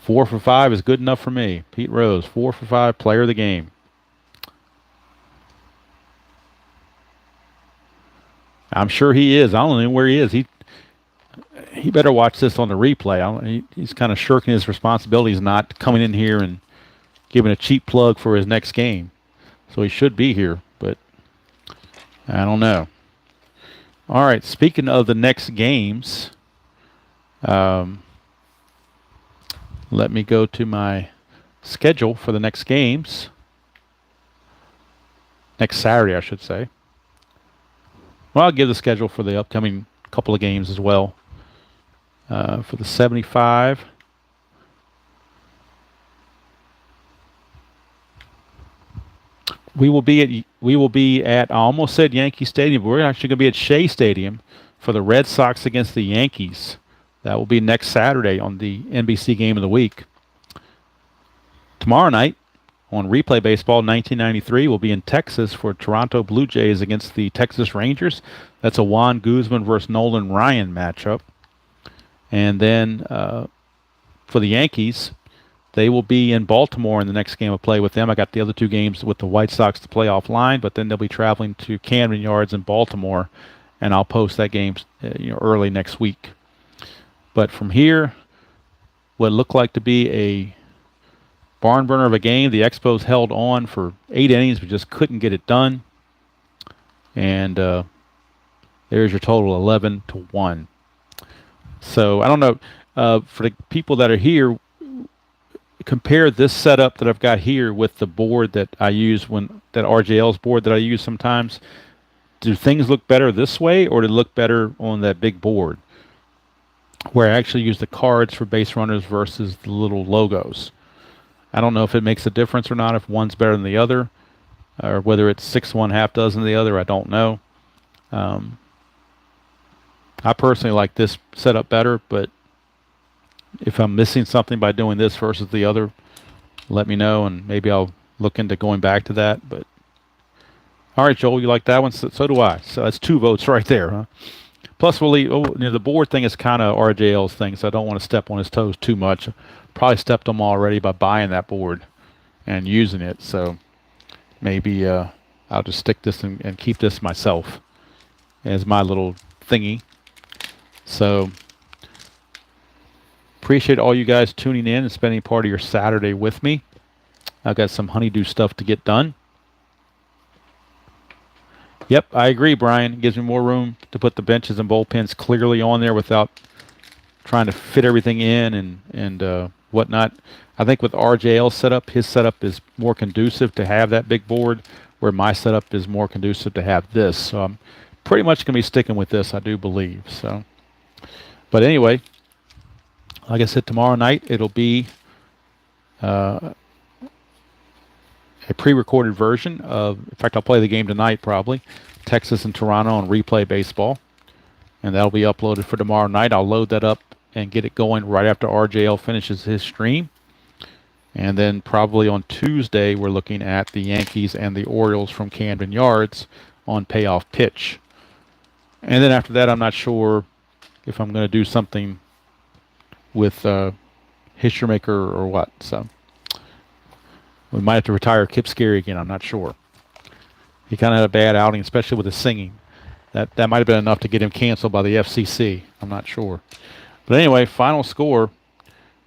4 for 5 is good enough for me. Pete Rose, 4 for 5, player of the game. I'm sure he is. I don't know where he is. He better watch this on the replay. He's kind of shirking his responsibilities, not coming in here and giving a cheap plug for his next game. So he should be here, but I don't know. All right, speaking of the next games, let me go to my schedule for the next games. Next Saturday, I should say. Well, I'll give the schedule for the upcoming couple of games as well. For the 75. We will be at I almost said Yankee Stadium, but we're actually going to be at Shea Stadium for the Red Sox against the Yankees. That will be next Saturday on the NBC Game of the Week. Tomorrow night on Replay Baseball 1993, we'll be in Texas for Toronto Blue Jays against the Texas Rangers. That's a Juan Guzman versus Nolan Ryan matchup. And then for the Yankees, they will be in Baltimore in the next game of play with them. I got the other 2 games with the White Sox to play offline, but then they'll be traveling to Camden Yards in Baltimore, and I'll post that game early next week. But from here, what looked like to be a barn burner of a game, the Expos held on for 8 innings, but just couldn't get it done. And there's your total, 11-1. So I don't know, for the people that are here, compare this setup that I've got here with the board that I use that RJL's board that I use sometimes. do things look better this way, or did it look better on that big board where I actually use the cards for base runners versus the little logos? I don't know if it makes a difference or not, if one's better than the other, or whether it's 6-1, half dozen the other. I don't know. I personally like this setup better, but if I'm missing something by doing this versus the other, let me know, and maybe I'll look into going back to that. But all right, Joel, you like that one? So do I. So that's 2 votes right there, huh? Plus, we'll leave. The board thing is kind of RJL's thing, so I don't want to step on his toes too much. Probably stepped on him already by buying that board and using it. So maybe I'll just stick this and keep this myself as my little thingy. So appreciate all you guys tuning in and spending part of your Saturday with me. I've got some honeydew stuff to get done. Yep, I agree, Brian. It gives me more room to put the benches and bullpens clearly on there without trying to fit everything in and whatnot. I think with RJL's setup, his setup is more conducive to have that big board, where my setup is more conducive to have this. So I'm pretty much going to be sticking with this, I do believe. So, but anyway, like I said, tomorrow night it'll be a pre-recorded version of, in fact, I'll play the game tonight probably, Texas and Toronto on Replay Baseball, and that'll be uploaded for tomorrow night. I'll load that up and get it going right after RJL finishes his stream. And then probably on Tuesday, we're looking at the Yankees and the Orioles from Camden Yards on Payoff Pitch. And then after that, I'm not sure if I'm going to do something with History Maker or what. So we might have to retire Kip Scary again. I'm not sure. He kind of had a bad outing, especially with the singing. That might have been enough to get him canceled by the FCC. I'm not sure. But anyway, final score.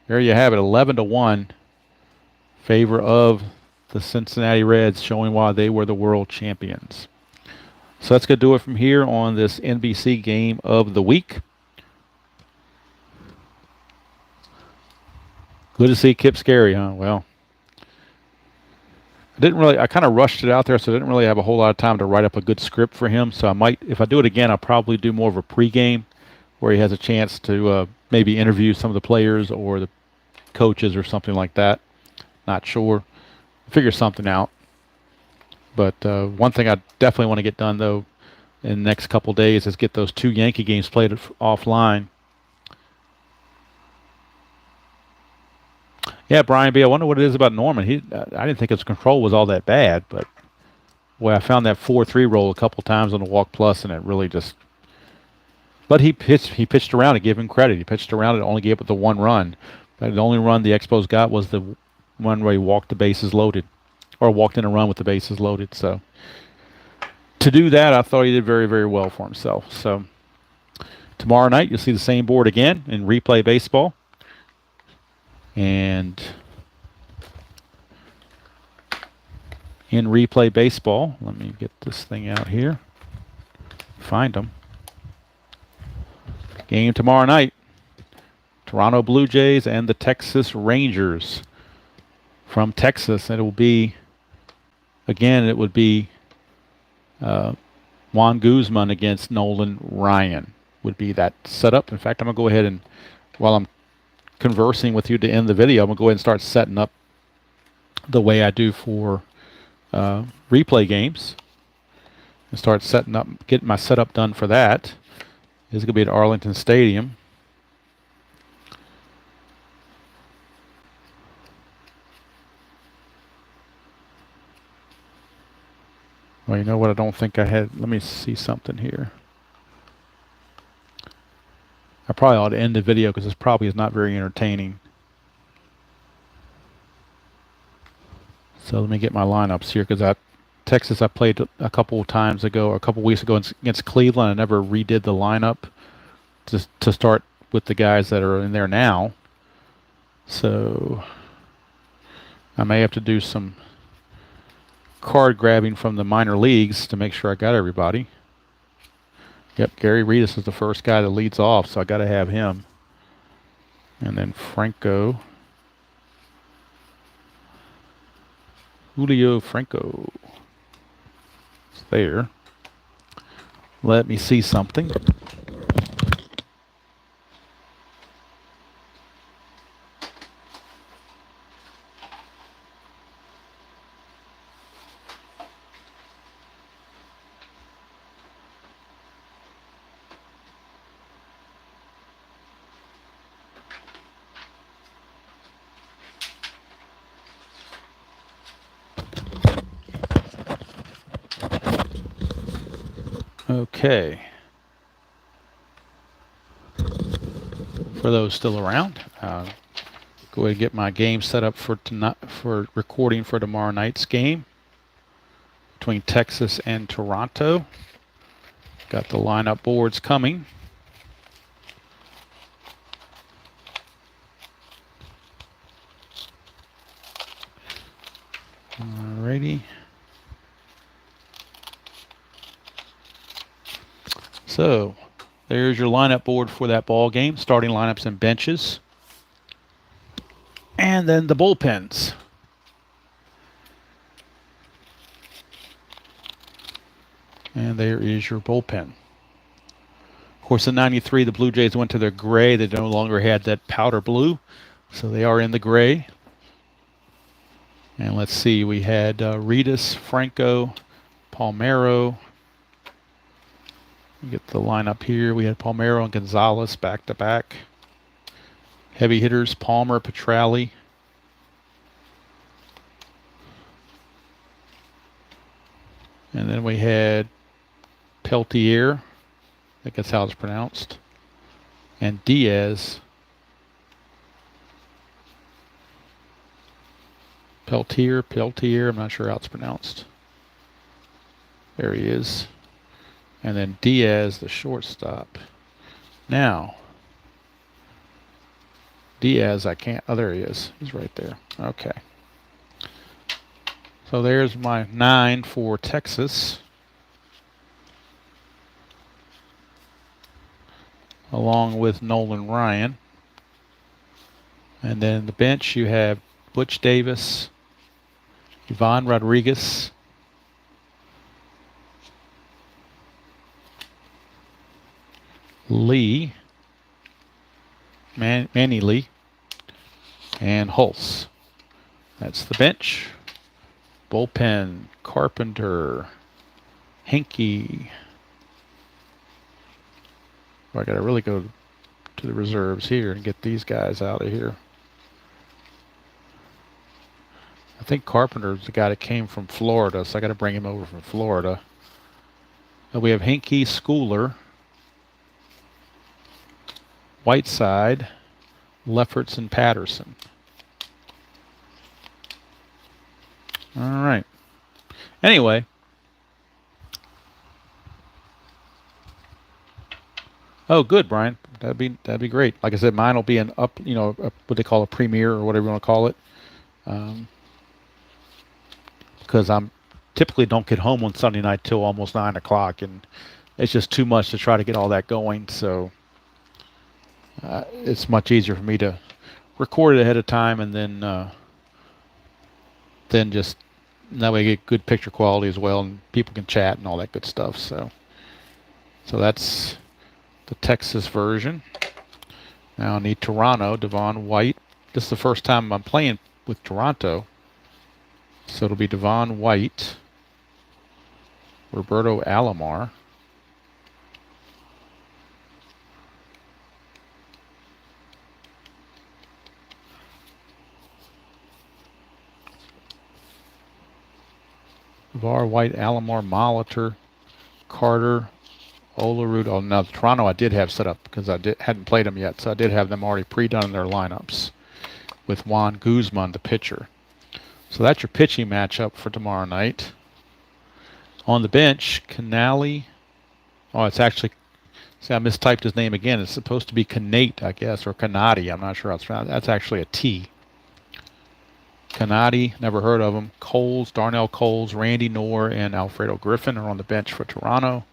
There you have it, 11-1, favor of the Cincinnati Reds, showing why they were the world champions. So that's going to do it from here on this NBC game of the week. Good to see Kip Scary, huh? Well, I kind of rushed it out there, so I didn't really have a whole lot of time to write up a good script for him. So I might, if I do it again, I'll probably do more of a pregame where he has a chance to maybe interview some of the players or the coaches or something like that. Not sure. Figure something out. But one thing I definitely want to get done, though, in the next couple days is get those 2 Yankee games played offline. Yeah, Brian B., I wonder what it is about Norman. I didn't think his control was all that bad, but well, I found that 4-3 roll a couple times on the walk plus, and it really just. But he pitched around it. Give him credit. He pitched around it. Only gave it the 1 run. But the only run the Expos got was the one where he walked the bases loaded, or walked in a run with the bases loaded. So to do that, I thought he did very, very well for himself. So tomorrow night you'll see the same board again in Replay Baseball. And in Replay Baseball, let me get this thing out here. Find them. Game tomorrow night. Toronto Blue Jays and the Texas Rangers from Texas. And it will be, again, it would be Juan Guzman against Nolan Ryan would be that setup. In fact, I'm going to go ahead and, while I'm conversing with you to end the video, I'm going to go ahead and start setting up the way I do for replay games. And start setting up, getting my setup done for that. This is going to be at Arlington Stadium. Well, you know what? I don't think I had. Let me see something here. I probably ought to end the video because this probably is not very entertaining. So let me get my lineups here, because Texas I played a couple of times ago, or a couple of weeks ago against Cleveland. I never redid the lineup to start with the guys that are in there now. So I may have to do some card grabbing from the minor leagues to make sure I got everybody. Yep, Gary Reedus is the first guy that leads off, so I got to have him. And then Franco. Julio Franco is there. Let me see something. Okay. For those still around, go ahead and get my game set up for tonight, for recording for tomorrow night's game between Texas and Toronto. Got the lineup boards coming. Alrighty. So there's your lineup board for that ball game. Starting lineups and benches. And then the bullpens. And there is your bullpen. Of course, in 93, the Blue Jays went to their gray. They no longer had that powder blue. So they are in the gray. And let's see, we had Reedus, Franco, Palmeiro. Get the lineup here. We had Palmeiro and Gonzalez back to back. Heavy hitters, Palmer, Petralli. And then we had Peltier. I think that's how it's pronounced. And Diaz. Peltier, I'm not sure how it's pronounced. There he is. And then Diaz, the shortstop. Now, Diaz, I can't, oh, there he is. He's right there. Okay. So there's my 9 for Texas. Along with Nolan Ryan. And then the bench, you have Butch Davis, Ivan Rodriguez, Lee, Manny Lee, and Hulse. That's the bench. Bullpen, Carpenter, Henke. I got to really go to the reserves here and get these guys out of here. I think Carpenter's the guy that came from Florida, so I got to bring him over from Florida. And we have Henke, Schooler, Whiteside, Lefferts, and Patterson. All right. Anyway. Oh, good, Brian. That'd be great. Like I said, mine will be an up, what they call a premiere or whatever you want to call it. Because I'm typically don't get home on Sunday night till almost 9 o'clock, and it's just too much to try to get all that going. So it's much easier for me to record it ahead of time, and then just that way I get good picture quality as well, and people can chat and all that good stuff. So that's the Texas version. Now I need Toronto, Devon White. This is the first time I'm playing with Toronto. So it'll be Devon White, Roberto Alomar, Var, White, Alomar, Molitor, Carter, Olerud. Oh, now Toronto I did have set up because hadn't played them yet, so I did have them already pre-done in their lineups with Juan Guzman, the pitcher. So that's your pitching matchup for tomorrow night. On the bench, Canali. Oh, it's actually, see, I mistyped his name again. It's supposed to be Canate, I guess, or Canati. I'm not sure how it's pronounced. That's actually a T. Canati, never heard of him. Coles, Darnell Coles, Randy Knorr, and Alfredo Griffin are on the bench for Toronto.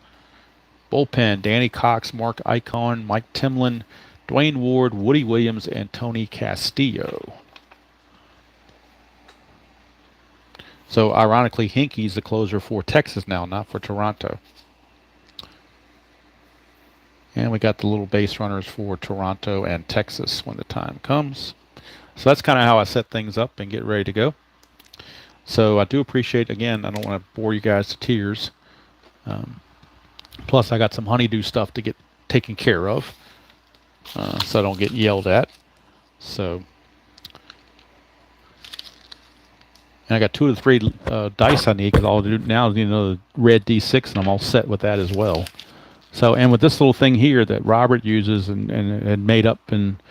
Bullpen, Danny Cox, Mark Icahn, Mike Timlin, Dwayne Ward, Woody Williams, and Tony Castillo. So, ironically, Henke's the closer for Texas now, not for Toronto. And we got the little base runners for Toronto and Texas when the time comes. So that's kind of how I set things up and get ready to go. So I do appreciate, again, I don't want to bore you guys to tears. Plus, I got some honeydew stuff to get taken care of, so I don't get yelled at. So, and I got 2 to 3 dice I need, because all I do now is the red D6, and I'm all set with that as well. So, and with this little thing here that Robert uses and made up, and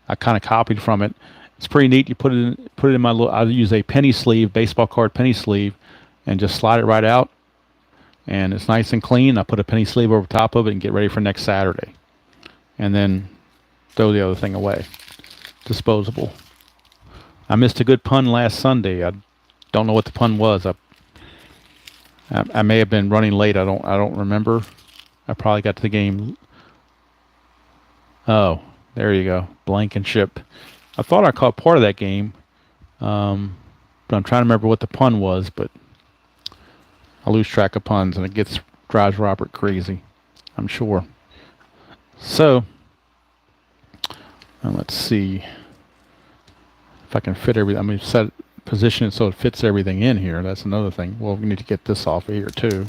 I kind of copied from it. It's pretty neat. You put it in my little. I use a penny sleeve, baseball card penny sleeve, and just slide it right out. And it's nice and clean. I put a penny sleeve over top of it and get ready for next Saturday. And then throw the other thing away. Disposable. I missed a good pun last Sunday. I don't know what the pun was. I may have been running late. I don't remember. I probably got to the game. Oh, there you go. Blankenship. I thought I caught part of that game. But I'm trying to remember what the pun was, but I lose track of puns, and it drives Robert crazy, I'm sure. So, let's see if I can fit everything. I mean, position it so it fits everything in here. That's another thing. Well, we need to get this off of here too,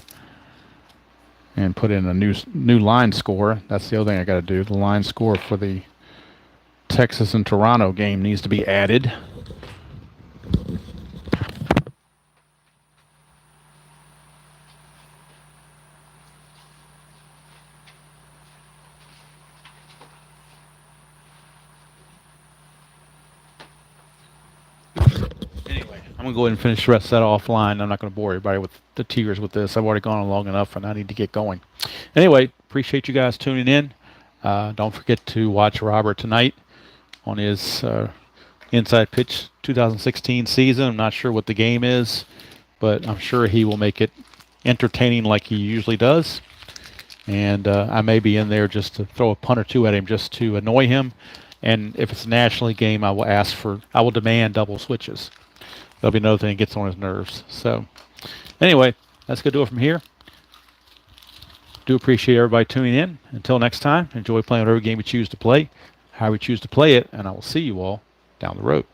and put in a new line score. That's the other thing I got to do. The line score for the Texas and Toronto game needs to be added. Anyway, I'm going to go ahead and finish the rest of that offline. I'm not going to bore everybody with the tears with this. I've already gone on long enough, and I need to get going. Anyway, appreciate you guys tuning in. Don't forget to watch Robert tonight on his Inside Pitch 2016 season. I'm not sure what the game is, but I'm sure he will make it entertaining like he usually does. And I may be in there just to throw a punt or two at him just to annoy him. And if it's a National League game, I will demand double switches. That'll be another thing that gets on his nerves. So, anyway, that's going to do it from here. Do appreciate everybody tuning in. Until next time, enjoy playing whatever game you choose to play, how we choose to play it, and I will see you all down the road.